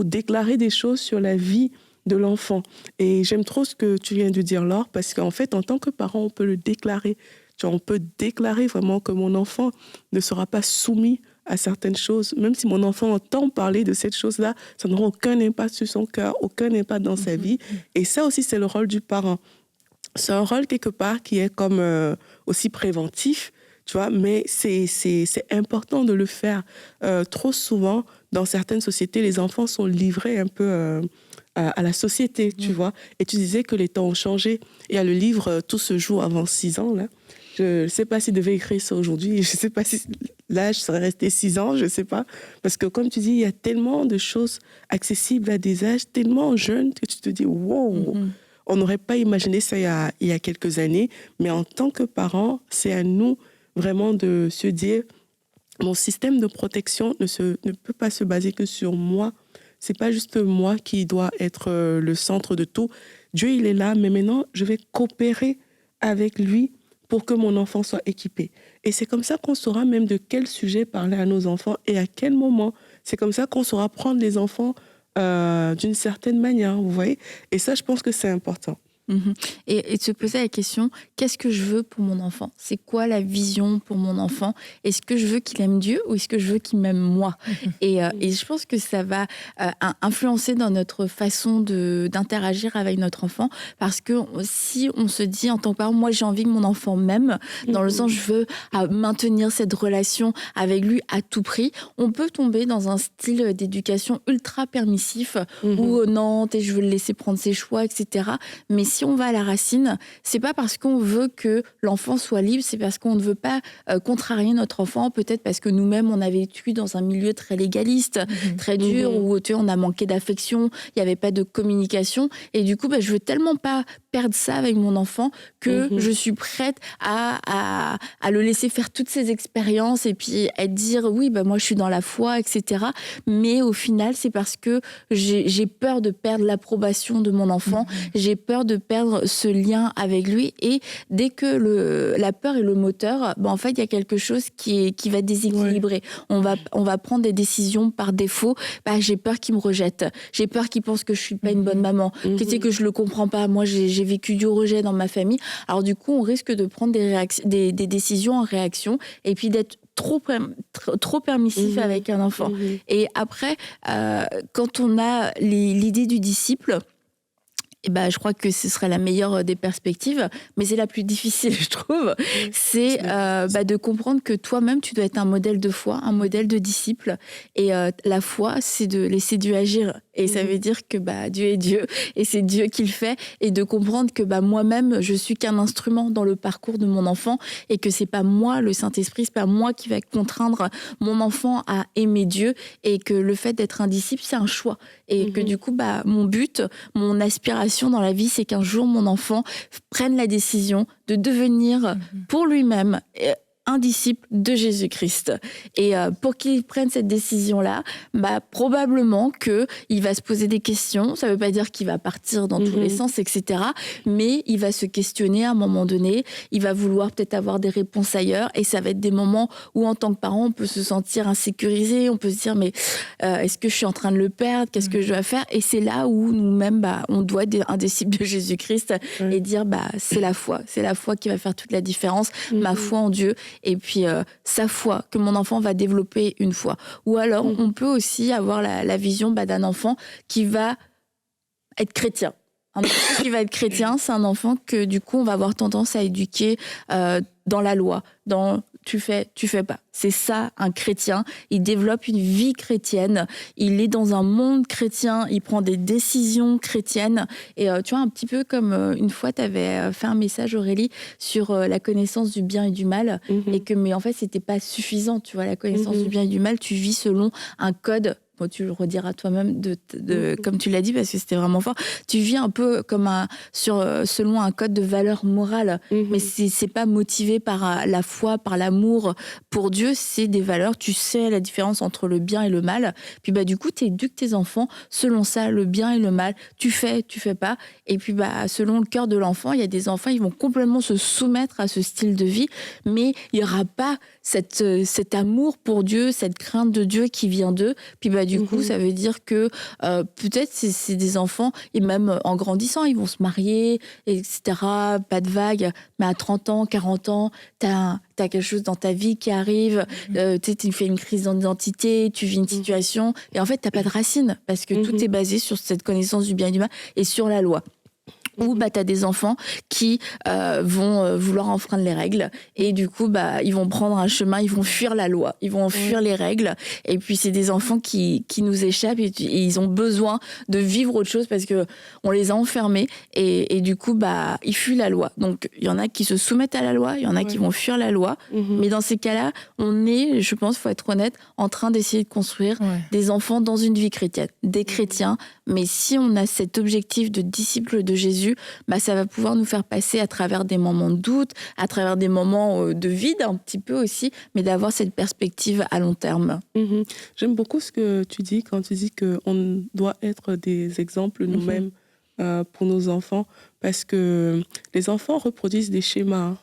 déclarer des choses sur la vie de l'enfant. Et j'aime trop ce que tu viens de dire, Laure, parce qu'en fait, en tant que parent, on peut le déclarer. Tu vois, on peut déclarer vraiment que mon enfant ne sera pas soumis à certaines choses. Même si mon enfant entend parler de cette chose-là, ça n'aura aucun impact sur son cœur, aucun impact dans sa vie. Et ça aussi, c'est le rôle du parent. C'est un rôle quelque part qui est comme aussi préventif, tu vois, mais c'est important de le faire. Trop souvent, dans certaines sociétés, les enfants sont livrés un peu à la société, tu vois. Et tu disais que les temps ont changé. Il y a le livre « Tout se joue avant 6 ans », là. Je ne sais pas s'il devait écrire ça aujourd'hui. Je ne sais pas si là, je serais restée 6 ans, je ne sais pas. Parce que comme tu dis, il y a tellement de choses accessibles à des âges tellement jeunes que tu te dis « wow ». On n'aurait pas imaginé ça il y a quelques années, mais en tant que parents, c'est à nous vraiment de se dire mon système de protection ne peut pas se baser que sur moi. C'est pas juste moi qui dois être le centre de tout. Dieu, il est là, mais maintenant, je vais coopérer avec lui pour que mon enfant soit équipé. Et c'est comme ça qu'on saura même de quel sujet parler à nos enfants et à quel moment. C'est comme ça qu'on saura prendre les enfants d'une certaine manière, vous voyez. Et ça, je pense que c'est important. Et de se poser la question, qu'est-ce que je veux pour mon enfant? C'est quoi la vision pour mon enfant? Est-ce que je veux qu'il aime Dieu ou est-ce que je veux qu'il m'aime moi? Et je pense que ça va influencer dans notre façon d'interagir avec notre enfant, parce que si on se dit en tant que parent, moi j'ai envie que mon enfant m'aime, dans le sens je veux maintenir cette relation avec lui à tout prix, on peut tomber dans un style d'éducation ultra permissif où non, je veux le laisser prendre ses choix, etc. Mais si on va à la racine, c'est pas parce qu'on veut que l'enfant soit libre, c'est parce qu'on ne veut pas contrarier notre enfant, peut-être parce que nous-mêmes on a vécu dans un milieu très légaliste, très dur, où on a manqué d'affection, il n'y avait pas de communication, et du coup je veux tellement pas perdre ça avec mon enfant que je suis prête à le laisser faire toutes ses expériences et puis à dire oui, moi je suis dans la foi, etc. Mais au final, c'est parce que j'ai peur de perdre l'approbation de mon enfant, j'ai peur de perdre ce lien avec lui, et dès que la peur est le moteur, en fait il y a quelque chose qui va déséquilibrer. On va prendre des décisions par défaut. J'ai peur qu'il me rejette, j'ai peur qu'il pense que je suis pas une bonne maman, que je le comprends pas. Moi j'ai vécu du rejet dans ma famille. Alors du coup on risque de prendre des décisions en réaction et puis d'être trop permissif avec un enfant. Et après, quand on a l'idée du disciple, je crois que ce serait la meilleure des perspectives, mais c'est la plus difficile, je trouve. C'est de comprendre que toi-même, tu dois être un modèle de foi, un modèle de disciple. Et la foi, c'est de laisser Dieu agir. Et ça veut dire que Dieu est Dieu, et c'est Dieu qui le fait. Et de comprendre que moi-même, je suis qu'un instrument dans le parcours de mon enfant, et que c'est pas moi, le Saint-Esprit, c'est pas moi qui va contraindre mon enfant à aimer Dieu, et que le fait d'être un disciple, c'est un choix. Et que du coup, mon but, mon aspiration dans la vie, c'est qu'un jour mon enfant prenne la décision de devenir pour lui-même un disciple de Jésus-Christ. Et pour qu'il prenne cette décision-là, probablement qu'il va se poser des questions. Ça ne veut pas dire qu'il va partir dans tous les sens, etc. Mais il va se questionner à un moment donné. Il va vouloir peut-être avoir des réponses ailleurs. Et ça va être des moments où, en tant que parent, on peut se sentir insécurisé. On peut se dire, mais est-ce que je suis en train de le perdre? Qu'est-ce que je dois faire? Et c'est là où nous-mêmes, on doit être un disciple de Jésus-Christ et dire, c'est la foi. C'est la foi qui va faire toute la différence. Ma foi en Dieu. Et puis sa foi que mon enfant va développer une foi. Ou alors on peut aussi avoir la vision d'un enfant qui va être chrétien. Un enfant qui va être chrétien, c'est un enfant que du coup on va avoir tendance à éduquer dans la loi, dans tu fais pas. C'est ça, un chrétien. Il développe une vie chrétienne. Il est dans un monde chrétien. Il prend des décisions chrétiennes. Et tu vois, un petit peu comme une fois, tu avais fait un message, Aurélie, sur la connaissance du bien et du mal. Mais en fait, c'était pas suffisant. Tu vois, la connaissance du bien et du mal, tu vis selon un code. bon, tu le rediras toi-même, comme tu l'as dit, parce que c'était vraiment fort. Tu vis un peu comme selon un code de valeurs morales, mais c'est pas motivé par la foi, par l'amour pour Dieu, c'est des valeurs. Tu sais la différence entre le bien et le mal. Puis du coup, tu éduques tes enfants selon ça, le bien et le mal. Tu fais pas. Et puis selon le cœur de l'enfant, il y a des enfants, ils vont complètement se soumettre à ce style de vie, mais il n'y aura pas cet amour pour Dieu, cette crainte de Dieu qui vient d'eux. Puis du coup, ça veut dire que peut-être c'est des enfants, et même en grandissant, ils vont se marier, etc. Pas de vague, mais à 30 ans, 40 ans, t'as quelque chose dans ta vie qui arrive, tu fais une crise d'identité, tu vis une situation, et en fait, t'as pas de racines, parce que tout est basé sur cette connaissance du bien et du mal, et sur la loi. Ou t'as des enfants qui vont vouloir enfreindre les règles, et du coup ils vont prendre un chemin, ils vont fuir la loi, ils vont fuir les règles, et puis c'est des enfants qui nous échappent, et ils ont besoin de vivre autre chose parce que on les a enfermés, et du coup ils fuient la loi. Donc il y en a qui se soumettent à la loi, il y en a qui vont fuir la loi, mais dans ces cas-là, on est, je pense, faut être honnête, en train d'essayer de construire des enfants dans une vie chrétienne, des chrétiens, mais si on a cet objectif de disciple de Jésus, ça va pouvoir nous faire passer à travers des moments de doute, à travers des moments de vide un petit peu aussi, mais d'avoir cette perspective à long terme. J'aime beaucoup ce que tu dis quand tu dis qu'on doit être des exemples nous-mêmes pour nos enfants, parce que les enfants reproduisent des schémas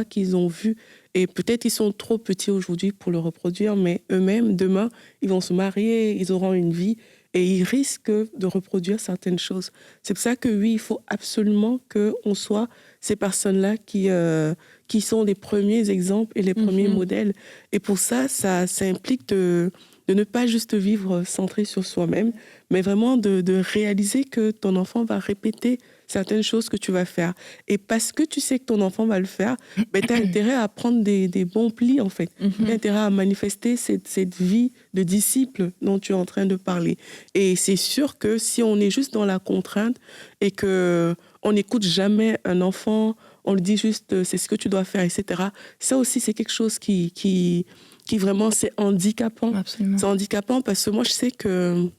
qu'ils ont vus, et peut-être ils sont trop petits aujourd'hui pour le reproduire, mais eux-mêmes, demain, ils vont se marier, ils auront une vie, et ils risquent de reproduire certaines choses. C'est pour ça que oui, il faut absolument qu'on soit ces personnes-là qui sont les premiers exemples et les premiers modèles. Et pour ça, ça implique de ne pas juste vivre centré sur soi-même, mais vraiment de réaliser que ton enfant va répéter certaines choses que tu vas faire. Et parce que tu sais que ton enfant va le faire, tu as intérêt à prendre des bons plis, en fait. Tu as intérêt à manifester cette vie de disciple dont tu es en train de parler. Et c'est sûr que si on est juste dans la contrainte et qu'on n'écoute jamais un enfant, on lui dit juste c'est ce que tu dois faire, etc. Ça aussi, c'est quelque chose qui vraiment, c'est handicapant. Absolument. C'est handicapant parce que moi, je sais que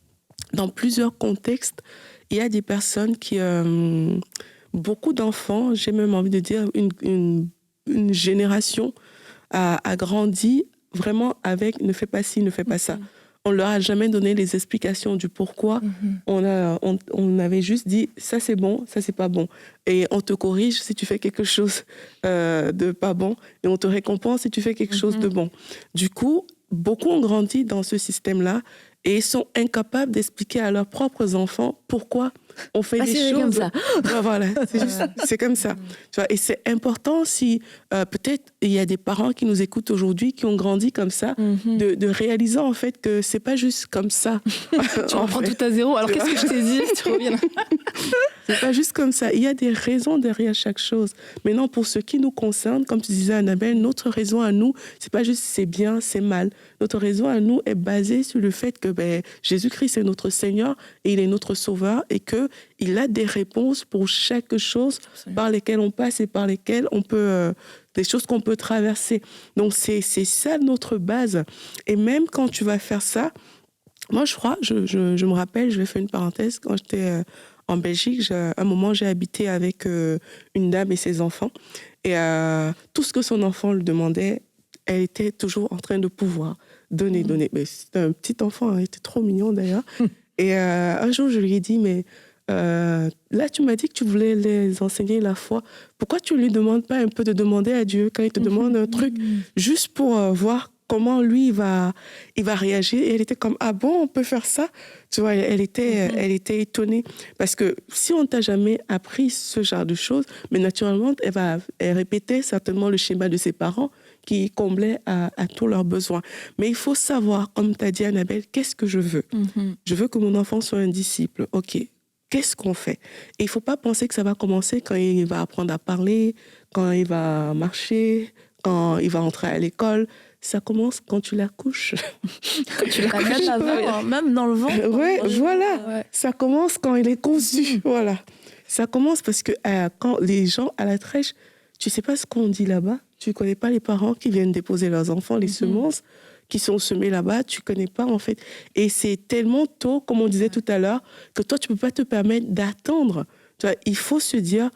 dans plusieurs contextes, il y a des personnes qui... beaucoup d'enfants, j'ai même envie de dire une génération a grandi vraiment avec « ne fais pas ci, ne fais pas ça ». On ne leur a jamais donné les explications du pourquoi. On avait juste dit « ça c'est bon, ça c'est pas bon ». Et on te corrige si tu fais quelque chose de pas bon, et on te récompense si tu fais quelque chose de bon. Du coup, beaucoup ont grandi dans ce système-là, et sont incapables d'expliquer à leurs propres enfants pourquoi on fait des choses comme ça. Voilà, c'est comme ça. Tu vois, et c'est important si peut-être il y a des parents qui nous écoutent aujourd'hui qui ont grandi comme ça, de réaliser en fait que c'est pas juste comme ça. Tu reprends tout à zéro. Alors qu'est-ce que je t'ai dit? Tu reviens. C'est pas juste comme ça. Il y a des raisons derrière chaque chose. Maintenant, pour ce qui nous concerne, comme tu disais, Annabelle, notre raison à nous, c'est pas juste c'est bien, c'est mal. Notre raison à nous est basée sur le fait que Jésus-Christ est notre Seigneur et il est notre Sauveur, et qu'il a des réponses pour chaque chose par lesquelles on passe et par lesquelles on peut... des choses qu'on peut traverser. Donc, c'est ça notre base. Et même quand tu vas faire ça, moi, je crois, je me rappelle, je vais faire une parenthèse, quand j'étais en Belgique, à un moment, j'ai habité avec une dame et ses enfants. Et tout ce que son enfant lui demandait, elle était toujours en train de pouvoir donner. Mais c'était un petit enfant, il était trop mignon d'ailleurs. Et un jour, je lui ai dit, mais là, tu m'as dit que tu voulais les enseigner la foi. Pourquoi tu ne lui demandes pas un peu de demander à Dieu quand il te demande un truc, juste pour voir comment lui, il va réagir? Et elle était comme, ah bon, on peut faire ça? Tu vois, elle était étonnée. Parce que si on ne t'a jamais appris ce genre de choses, mais naturellement, elle répétait certainement le schéma de ses parents qui comblait à tous leurs besoins. Mais il faut savoir, comme tu as dit, Annabelle, qu'est-ce que je veux? Je veux que mon enfant soit un disciple. OK. Qu'est-ce qu'on fait? Et il ne faut pas penser que ça va commencer quand il va apprendre à parler, quand il va marcher, quand il va entrer à l'école. Ça commence quand tu l'accouches. Même dans le ventre. Oui, voilà. Ouais. Ça commence quand il est conçu. Voilà. Ça commence parce que quand les gens à la crèche, tu ne sais pas ce qu'on dit là-bas, Tu ne connais pas les parents qui viennent déposer leurs enfants, les semences qui sont semées là-bas, tu ne connais pas en fait. Et c'est tellement tôt, comme on disait tout à l'heure, que toi, tu ne peux pas te permettre d'attendre. Tu vois, il faut se dire,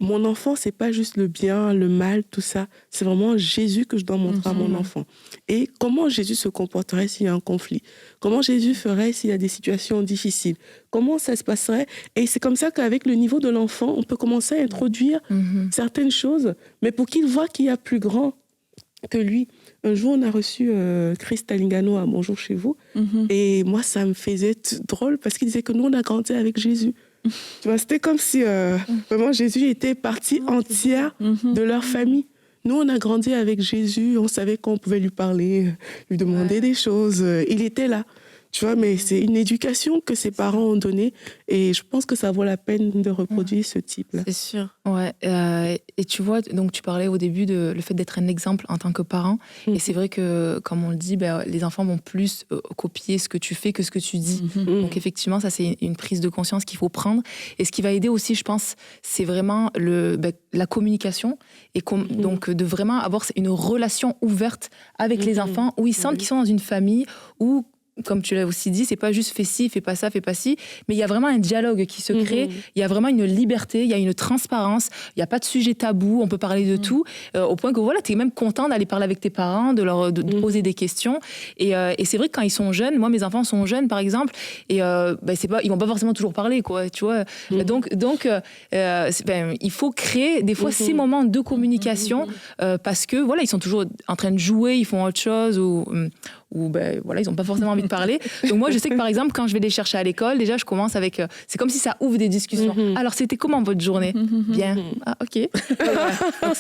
mon enfant, ce n'est pas juste le bien, le mal, tout ça. C'est vraiment Jésus que je dois montrer à mon enfant. Et comment Jésus se comporterait s'il y a un conflit? Comment Jésus ferait s'il y a des situations difficiles? Comment ça se passerait? Et c'est comme ça qu'avec le niveau de l'enfant, on peut commencer à introduire certaines choses, mais pour qu'il voit qu'il y a plus grand que lui. Un jour, on a reçu Chris Talingano à Bonjour chez vous. Et moi, ça me faisait drôle parce qu'il disait que nous, on a grandi avec Jésus. Tu vois, c'était comme si vraiment Jésus était partie entière de leur famille. Nous, on a grandi avec Jésus. On savait qu'on pouvait lui parler, lui demander des choses. Il était là. Tu vois, mais c'est une éducation que ses parents ont donnée et je pense que ça vaut la peine de reproduire ce type-là. C'est sûr. Ouais, et tu vois, donc tu parlais au début de le fait d'être un exemple en tant que parent. Et c'est vrai que, comme on le dit, les enfants vont plus copier ce que tu fais que ce que tu dis. Donc effectivement, ça c'est une prise de conscience qu'il faut prendre. Et ce qui va aider aussi, je pense, c'est vraiment la communication. Et donc de vraiment avoir une relation ouverte avec les enfants où ils sentent qu'ils sont dans une famille où, comme tu l'as aussi dit, c'est pas juste fais ci, fais pas ça, fais pas ci, mais il y a vraiment un dialogue qui se crée, il y a vraiment une liberté, il y a une transparence, il n'y a pas de sujet tabou, on peut parler de tout, au point que voilà, tu es même content d'aller parler avec tes parents, de poser des questions. Et c'est vrai que quand ils sont jeunes, moi mes enfants sont jeunes par exemple, et c'est pas, ils vont pas forcément toujours parler, quoi, tu vois. Donc il faut créer des fois ces moments de communication parce que voilà, ils sont toujours en train de jouer, ils font autre chose ou voilà, ils n'ont pas forcément envie de parler. Donc moi, je sais que par exemple, quand je vais les chercher à l'école, déjà, je commence avec... c'est comme si ça ouvre des discussions. Alors, c'était comment votre journée? Bien. Ah, ok.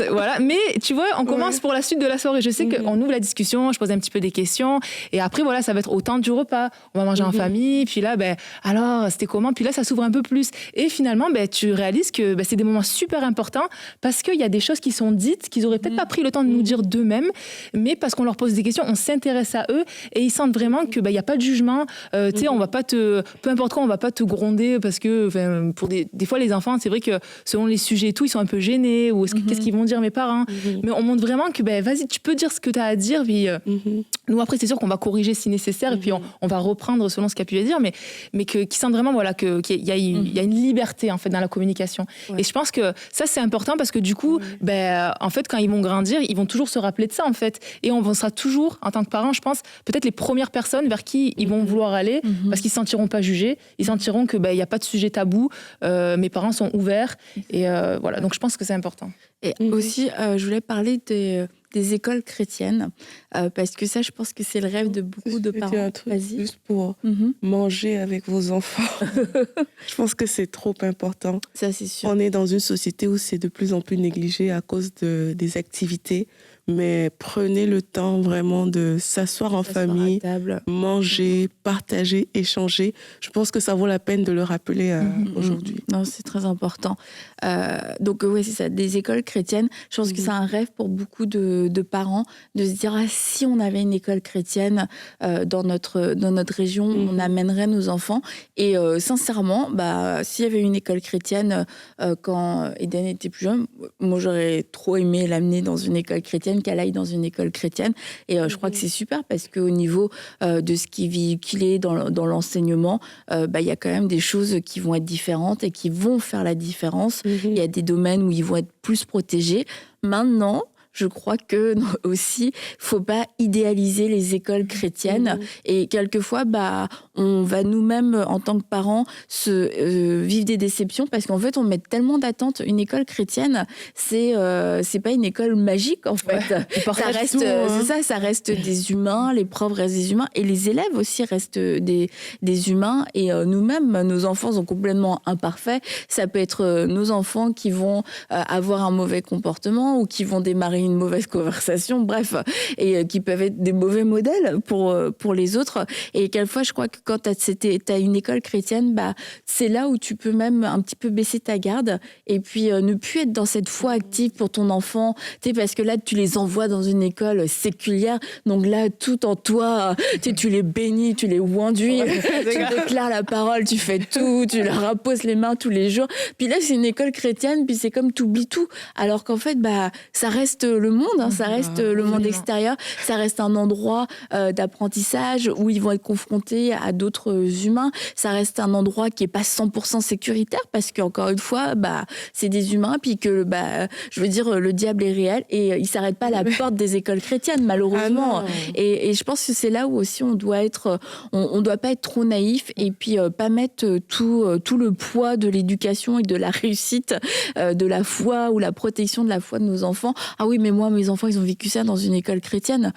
Voilà. Mais tu vois, on commence pour la suite de la soirée. Je sais qu'on ouvre la discussion, je pose un petit peu des questions. Et après, voilà, ça va être au temps du repas. On va manger en famille. Puis là, alors, c'était comment? Puis là, ça s'ouvre un peu plus. Et finalement, tu réalises que c'est des moments super importants parce qu'il y a des choses qui sont dites qu'ils n'auraient peut-être pas pris le temps de nous dire d'eux-mêmes. Mais parce qu'on leur pose des questions, on s'intéresse à eux. Et ils sentent vraiment que y a pas de jugement, tu sais, on va pas peu importe quoi, on va pas te gronder parce que pour des fois les enfants, c'est vrai que selon les sujets et tout, ils sont un peu gênés ou qu'est-ce qu'ils vont dire mes parents, mais on montre vraiment que vas-y, tu peux dire ce que tu as à dire, puis nous après c'est sûr qu'on va corriger si nécessaire et puis on va reprendre selon ce qu'il y a pu dire, mais qu'ils sentent vraiment voilà qu'il y a une liberté en fait dans la communication. Et je pense que ça c'est important parce que du coup en fait quand ils vont grandir, ils vont toujours se rappeler de ça en fait, et on sera toujours en tant que parents, je pense, peut-être les premières personnes vers qui ils vont vouloir aller parce qu'ils ne se sentiront pas jugés, ils sentiront que il n'y a pas de sujet tabou, mes parents sont ouverts et voilà, donc je pense que c'est important. Et aussi, je voulais parler des écoles chrétiennes parce que ça, je pense que c'est le rêve de beaucoup de parents. Un truc juste pour manger avec vos enfants. Je pense que c'est trop important. Ça, c'est sûr. On est dans une société où c'est de plus en plus négligé à cause des activités. Mais prenez le temps vraiment de s'asseoir en famille, manger, partager, échanger. Je pense que ça vaut la peine de le rappeler aujourd'hui. Non, c'est très important. Donc oui, c'est ça, des écoles chrétiennes. Je pense que c'est un rêve pour beaucoup de parents de se dire si on avait une école chrétienne dans notre région, on amènerait nos enfants. Et sincèrement, s'il y avait une école chrétienne quand Eden était plus jeune, moi j'aurais trop aimé l'amener dans une école chrétienne, qu'elle aille dans une école chrétienne. Et je crois que c'est super parce qu'au niveau de ce qui est véhiculé dans l'enseignement, y a quand même des choses qui vont être différentes et qui vont faire la différence. Il y a des domaines où ils vont être plus protégés. Maintenant, je crois que aussi, faut pas idéaliser les écoles chrétiennes. Et quelquefois, on va nous-mêmes, en tant que parents, vivre des déceptions parce qu'en fait, on met tellement d'attentes. Une école chrétienne, c'est pas une école magique, en fait. Ça reste, c'est ça, ça reste des humains, les profs restent des humains et les élèves aussi restent des humains. Et nous-mêmes, nos enfants sont complètement imparfaits. Ça peut être nos enfants qui vont avoir un mauvais comportement ou qui vont démarrer une mauvaise conversation, bref, et qui peuvent être des mauvais modèles pour les autres. Et quelquefois, je crois que quand t'as une école chrétienne, c'est là où tu peux même un petit peu baisser ta garde et puis ne plus être dans cette foi active pour ton enfant, parce que là, tu les envoies dans une école séculière, donc là, tout en toi, tu les bénis, tu les ouanduis, tu déclares la parole, tu fais tout, tu leur imposes les mains tous les jours. Puis là, c'est une école chrétienne, puis c'est comme t'oublies tout, alors qu'en fait, ça reste le monde, ça reste le monde extérieur, ça reste un endroit d'apprentissage où ils vont être confrontés à d'autres humains, ça reste un endroit qui est pas 100% sécuritaire parce qu'encore une fois, c'est des humains, puis que, je veux dire, le diable est réel et il s'arrête pas à la porte des écoles chrétiennes, malheureusement. Et je pense que c'est là où aussi on doit pas être trop naïf et puis pas mettre tout le poids de l'éducation et de la réussite de la foi ou la protection de la foi de nos enfants. Ah oui, mais moi, mes enfants, ils ont vécu ça dans une école chrétienne.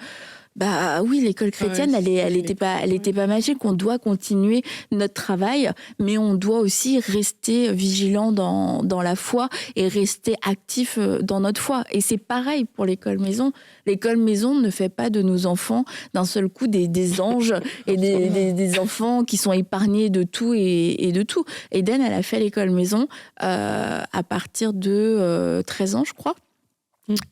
Oui, l'école chrétienne, elle était pas magique. On doit continuer notre travail, mais on doit aussi rester vigilant dans la foi et rester actif dans notre foi. Et c'est pareil pour l'école maison. L'école maison ne fait pas de nos enfants d'un seul coup des anges et des enfants qui sont épargnés de tout et de tout. Eden, elle a fait l'école maison à partir de 13 ans, je crois.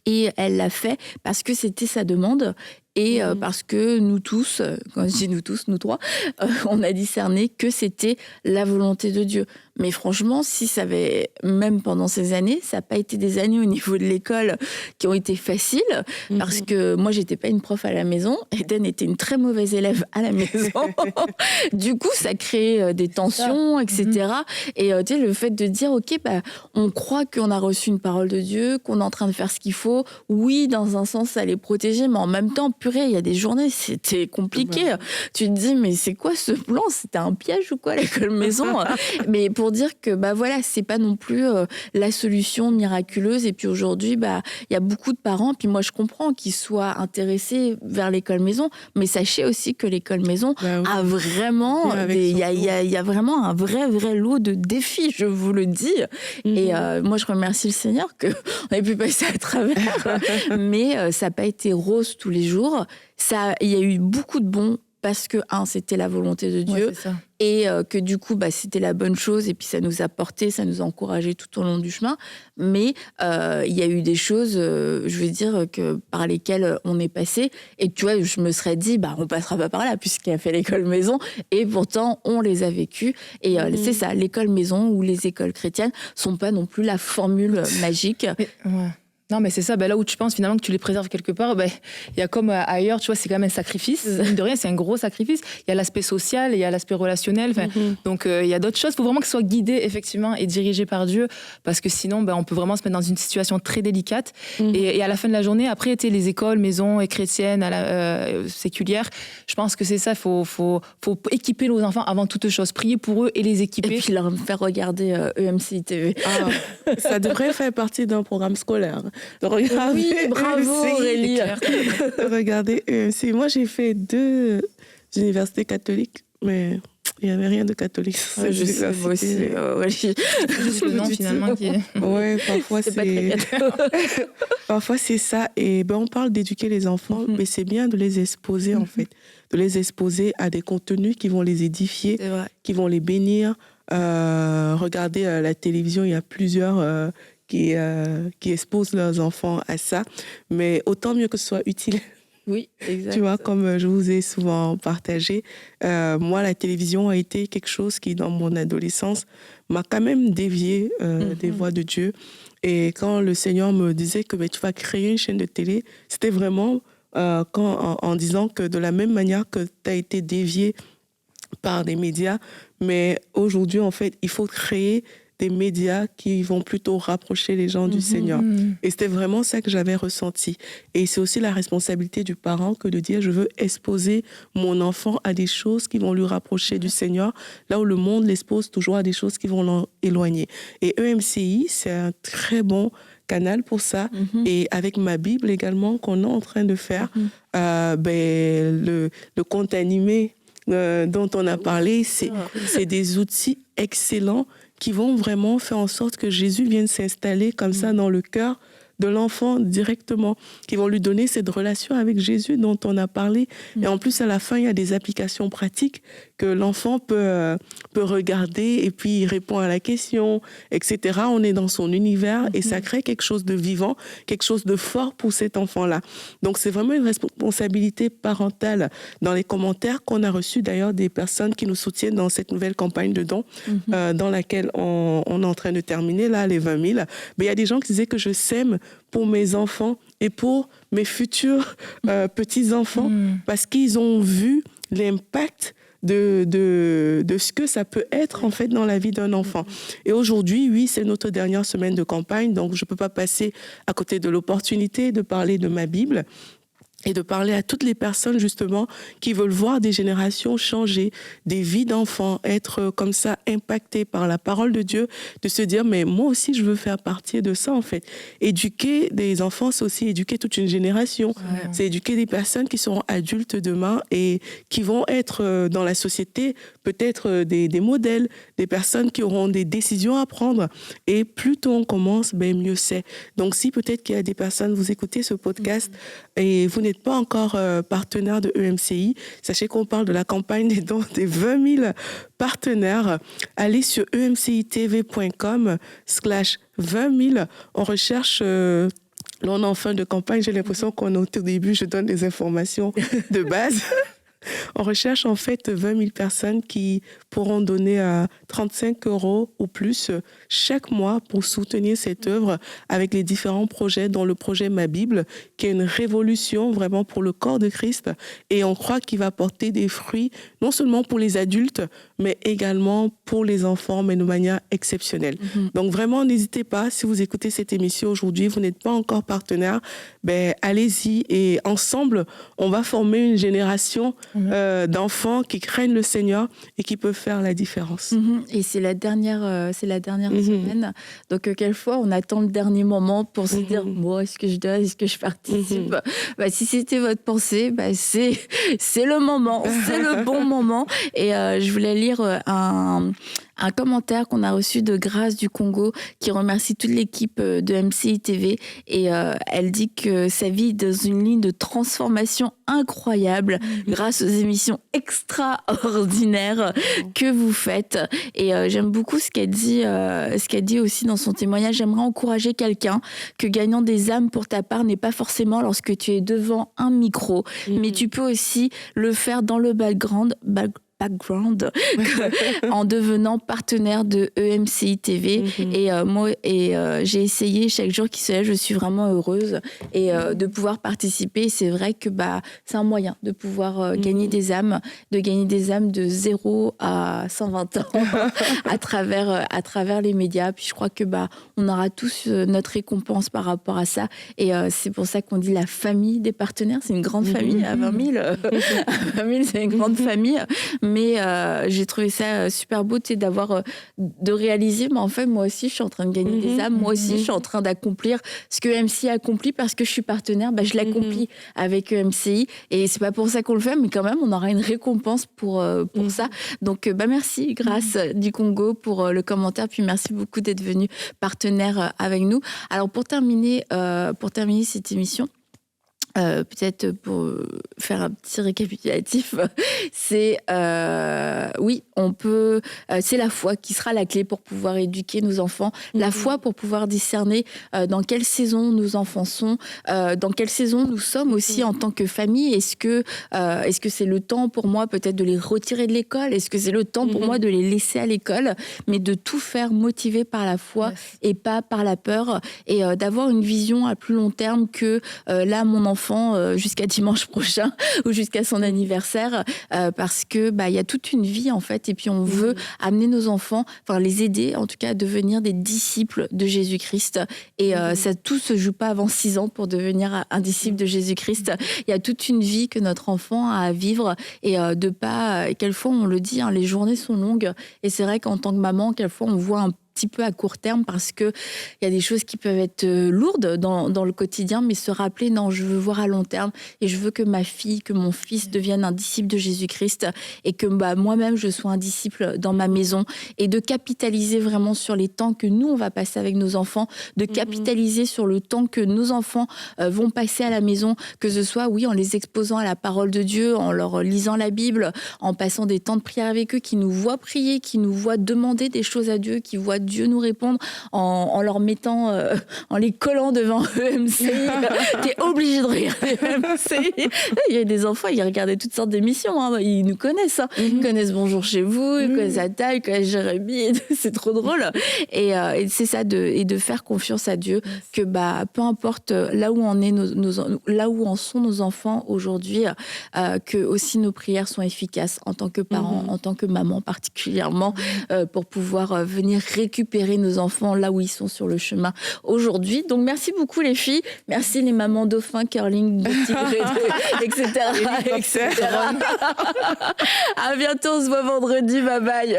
Et elle l'a fait parce que c'était sa demande. Et parce que nous tous, quand je dis nous tous, nous trois, on a discerné que c'était la volonté de Dieu. Mais franchement, si ça avait, même pendant ces années, ça n'a pas été des années au niveau de l'école qui ont été faciles, parce que moi, j'étais pas une prof à la maison, Eden était une très mauvaise élève à la maison. Du coup, ça crée des tensions, etc. Et tu sais, le fait de dire, ok, on croit qu'on a reçu une parole de Dieu, qu'on est en train de faire ce qu'il faut. Oui, dans un sens, ça les protéger, mais en même temps, purée, il y a des journées, c'était compliqué. Tu te dis, mais c'est quoi ce plan? C'était un piège ou quoi, l'école maison? Mais pour dire que voilà, c'est pas non plus la solution miraculeuse. Et puis aujourd'hui, il y a beaucoup de parents, puis moi je comprends qu'ils soient intéressés vers l'école maison, mais sachez aussi que l'école maison a vraiment, il y a vraiment un vrai lot de défis, je vous le dis. Et moi je remercie le Seigneur qu'on ait pu passer à travers, mais ça n'a pas été rose tous les jours. Il y a eu beaucoup de bons parce que, c'était la volonté de Dieu, et que du coup, c'était la bonne chose, et puis ça nous a porté, ça nous a encouragés tout au long du chemin. Mais il y a eu des choses, je veux dire, par lesquelles on est passé, et tu vois, je me serais dit, on passera pas par là, puisqu'il a fait l'école maison, et pourtant, on les a vécues. Et c'est ça, l'école maison ou les écoles chrétiennes sont pas non plus la formule magique. Non, mais c'est ça, là où tu penses finalement que tu les préserves quelque part, il y a comme ailleurs, tu vois, c'est quand même un sacrifice. Mine de rien, c'est un gros sacrifice. Il y a l'aspect social, il y a l'aspect relationnel. Donc, il y a d'autres choses. Il faut vraiment qu'ils soient guidés, effectivement, et dirigés par Dieu, parce que sinon, on peut vraiment se mettre dans une situation très délicate. Et à la fin de la journée, après, les écoles, maisons et chrétiennes, séculières, je pense que c'est ça, il faut équiper nos enfants avant toute chose, prier pour eux et les équiper. Et puis leur faire regarder EMCI TV. Ça devrait faire partie d'un programme scolaire. De regarder bravo Aurélie. Regardez EMCI. Moi, j'ai fait 2 universités catholiques, mais il n'y avait rien de catholique. Je sais, moi aussi. Juste le nom, finalement. Oui, parfois parfois, c'est ça. Et on parle d'éduquer les enfants, mais c'est bien de les exposer, en fait. De les exposer à des contenus qui vont les édifier, qui vont les bénir. Regardez la télévision, il y a plusieurs... qui exposent leurs enfants à ça, mais autant mieux que ce soit utile. Oui, exact. Tu vois, comme je vous ai souvent partagé, moi, la télévision a été quelque chose qui, dans mon adolescence, m'a quand même dévié des voies de Dieu. Et quand le Seigneur me disait que tu vas créer une chaîne de télé, c'était vraiment en disant que de la même manière que tu as été dévié par des médias, mais aujourd'hui, en fait, il faut créer des médias qui vont plutôt rapprocher les gens du Seigneur. Et c'était vraiment ça que j'avais ressenti. Et c'est aussi la responsabilité du parent que de dire, je veux exposer mon enfant à des choses qui vont lui rapprocher du Seigneur, là où le monde l'expose toujours à des choses qui vont l'éloigner. Et EMCI, c'est un très bon canal pour ça. Et avec ma Bible également, qu'on est en train de faire, le conte animé dont on a parlé, c'est des outils excellents qui vont vraiment faire en sorte que Jésus vienne s'installer comme ça dans le cœur de l'enfant directement, qui vont lui donner cette relation avec Jésus dont on a parlé. Et en plus, à la fin, il y a des applications pratiques que l'enfant peut regarder et puis il répond à la question, etc. On est dans son univers et ça crée quelque chose de vivant, quelque chose de fort pour cet enfant-là. Donc, c'est vraiment une responsabilité parentale. Dans les commentaires qu'on a reçus, d'ailleurs, des personnes qui nous soutiennent dans cette nouvelle campagne de dons, dans laquelle on est en train de terminer, là, les 20 000, mais il y a des gens qui disaient que je sème pour mes enfants et pour mes futurs petits-enfants, parce qu'ils ont vu l'impact de ce que ça peut être en fait dans la vie d'un enfant. Et aujourd'hui, oui, c'est notre dernière semaine de campagne, donc je ne peux pas passer à côté de l'opportunité de parler de ma Bible et de parler à toutes les personnes justement qui veulent voir des générations changer, des vies d'enfants, être comme ça impactées par la parole de Dieu, de se dire mais moi aussi je veux faire partie de ça en fait. Éduquer des enfants, c'est aussi éduquer toute une génération. Ouais. C'est éduquer des personnes qui seront adultes demain et qui vont être dans la société peut-être des modèles, des personnes qui auront des décisions à prendre. Et plus tôt on commence, mieux c'est. Donc si peut-être qu'il y a des personnes, vous écoutez ce podcast et vous n'êtes pas encore partenaire de EMCI, sachez qu'on parle de la campagne des dons des 20 000 partenaires. Allez sur emcitv.com/20 000. On recherche... Là, on est en fin de campagne. J'ai l'impression qu'on est au tout début. Je donne des informations de base. On recherche en fait 20 000 personnes qui pourront donner 35 € ou plus chaque mois pour soutenir cette œuvre avec les différents projets, dont le projet Ma Bible, qui est une révolution vraiment pour le corps de Christ. Et on croit qu'il va porter des fruits, non seulement pour les adultes, mais également pour les enfants, mais de manière exceptionnelle. Donc vraiment, n'hésitez pas, si vous écoutez cette émission aujourd'hui, vous n'êtes pas encore partenaire, allez-y et ensemble, on va former une génération d'enfants qui craignent le Seigneur et qui peuvent faire la différence. Et c'est la dernière semaine. Donc, quelquefois, on attend le dernier moment pour se dire bon, est-ce que je donne, est-ce que je participe si c'était votre pensée, c'est le moment, c'est le bon moment. Et je voulais lire un commentaire qu'on a reçu de Grâce du Congo qui remercie toute l'équipe de MCI TV et elle dit que sa vie est dans une ligne de transformation incroyable grâce aux émissions extraordinaires que vous faites. Et j'aime beaucoup ce qu'elle dit aussi dans son témoignage. J'aimerais encourager quelqu'un que gagnant des âmes pour ta part n'est pas forcément lorsque tu es devant un micro, mais tu peux aussi le faire dans le background en devenant partenaire de EMCI TV et j'ai essayé chaque jour qui se lève, je suis vraiment heureuse et de pouvoir participer. C'est vrai que c'est un moyen de pouvoir gagner des âmes de 0 à 120 ans à travers les médias. Puis je crois que on aura tous notre récompense par rapport à ça et c'est pour ça qu'on dit la famille des partenaires. C'est une grande famille à 20 000. À 20 000, c'est une grande famille. Mais j'ai trouvé ça super beau de réaliser, mais en fait, moi aussi, je suis en train de gagner des âmes. Moi aussi, je suis en train d'accomplir ce que MCI accomplit parce que je suis partenaire. Je l'accomplis avec MCI. Et c'est pas pour ça qu'on le fait, mais quand même, on aura une récompense pour ça. Donc, merci, Grâce du Congo, pour le commentaire. Puis merci beaucoup d'être venu partenaire avec nous. Alors, pour terminer cette émission, peut-être pour faire un petit récapitulatif, c'est oui, on peut. C'est la foi qui sera la clé pour pouvoir éduquer nos enfants. La foi pour pouvoir discerner dans quelle saison nos enfants sont, dans quelle saison nous sommes aussi en tant que famille. Est-ce que c'est le temps pour moi peut-être de les retirer de l'école? Est-ce que c'est le temps pour moi de les laisser à l'école, mais de tout faire motivé par la foi et pas par la peur, et d'avoir une vision à plus long terme que là mon enfant jusqu'à dimanche prochain ou jusqu'à son anniversaire, parce que il y a toute une vie en fait, et puis on veut amener nos enfants, les aider en tout cas à devenir des disciples de Jésus-Christ, et ça tout se joue pas avant 6 ans pour devenir un disciple de Jésus-Christ. Il y a toute une vie que notre enfant a à vivre, et quelquefois on le dit, les journées sont longues, et c'est vrai qu'en tant que maman, quelquefois on voit un petit peu à court terme parce que il y a des choses qui peuvent être lourdes dans le quotidien, mais se rappeler, non, je veux voir à long terme et je veux que ma fille, que mon fils devienne un disciple de Jésus-Christ, et que moi-même je sois un disciple dans ma maison, et de capitaliser vraiment sur les temps que nous on va passer avec nos enfants, de capitaliser sur le temps que nos enfants vont passer à la maison, que ce soit en les exposant à la parole de Dieu, en leur lisant la Bible, en passant des temps de prière avec eux, qui nous voient prier, qui nous voient demander des choses à Dieu, qui voient Dieu nous répondre en leur mettant, en les collant devant EMCI. T'es obligé de regarder EMCI. Il y a des enfants, ils regardaient toutes sortes d'émissions. Hein. Ils nous connaissent. Hein. Ils connaissent Bonjour chez vous, ils connaissent Atta, ils connaissent Jérémy. C'est trop drôle. Et c'est ça, de faire confiance à Dieu, que peu importe là où là où en sont nos enfants aujourd'hui, que aussi nos prières sont efficaces en tant que parents, en tant que maman particulièrement, pour pouvoir venir récupérer nos enfants là où ils sont sur le chemin aujourd'hui. Donc merci beaucoup les filles, merci les mamans dauphins, curling, etc. À bientôt, on se voit vendredi, bye bye.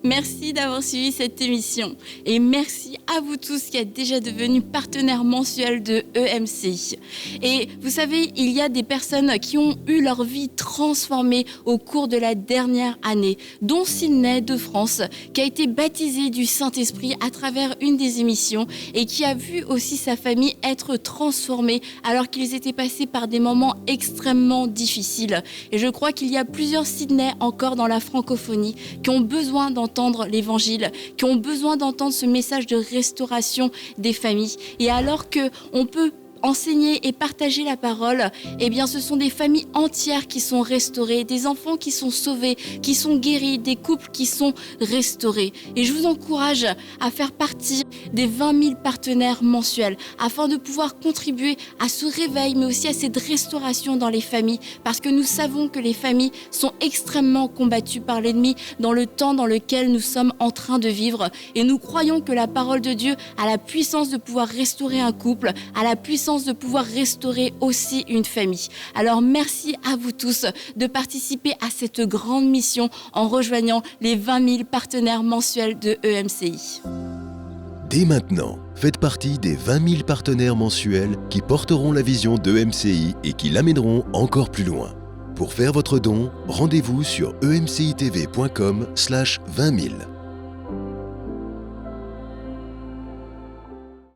Merci d'avoir suivi cette émission et merci à vous tous qui êtes déjà devenus partenaires mensuels de EMCI. Et vous savez, il y a des personnes qui ont eu leur vie transformée au cours de la dernière année, dont Sydney de France, qui a été baptisé du Saint-Esprit à travers une des émissions et qui a vu aussi sa famille être transformée alors qu'ils étaient passés par des moments extrêmement difficiles. Et je crois qu'il y a plusieurs Sydney encore dans la francophonie qui ont besoin d'entendre l'évangile, qui ont besoin d'entendre ce message de restauration des familles. Et alors qu'on peut enseigner et partager la parole, eh bien ce sont des familles entières qui sont restaurées, des enfants qui sont sauvés, qui sont guéris, des couples qui sont restaurés. Et je vous encourage à faire partie des 20 000 partenaires mensuels afin de pouvoir contribuer à ce réveil, mais aussi à cette restauration dans les familles, parce que nous savons que les familles sont extrêmement combattues par l'ennemi dans le temps dans lequel nous sommes en train de vivre. Et nous croyons que la parole de Dieu a la puissance de pouvoir restaurer un couple, a la puissance de pouvoir restaurer aussi une famille. Alors merci à vous tous de participer à cette grande mission en rejoignant les 20 000 partenaires mensuels de EMCI. Dès maintenant, faites partie des 20 000 partenaires mensuels qui porteront la vision de EMCI et qui l'amèneront encore plus loin. Pour faire votre don, rendez-vous sur emcitv.com/20 000.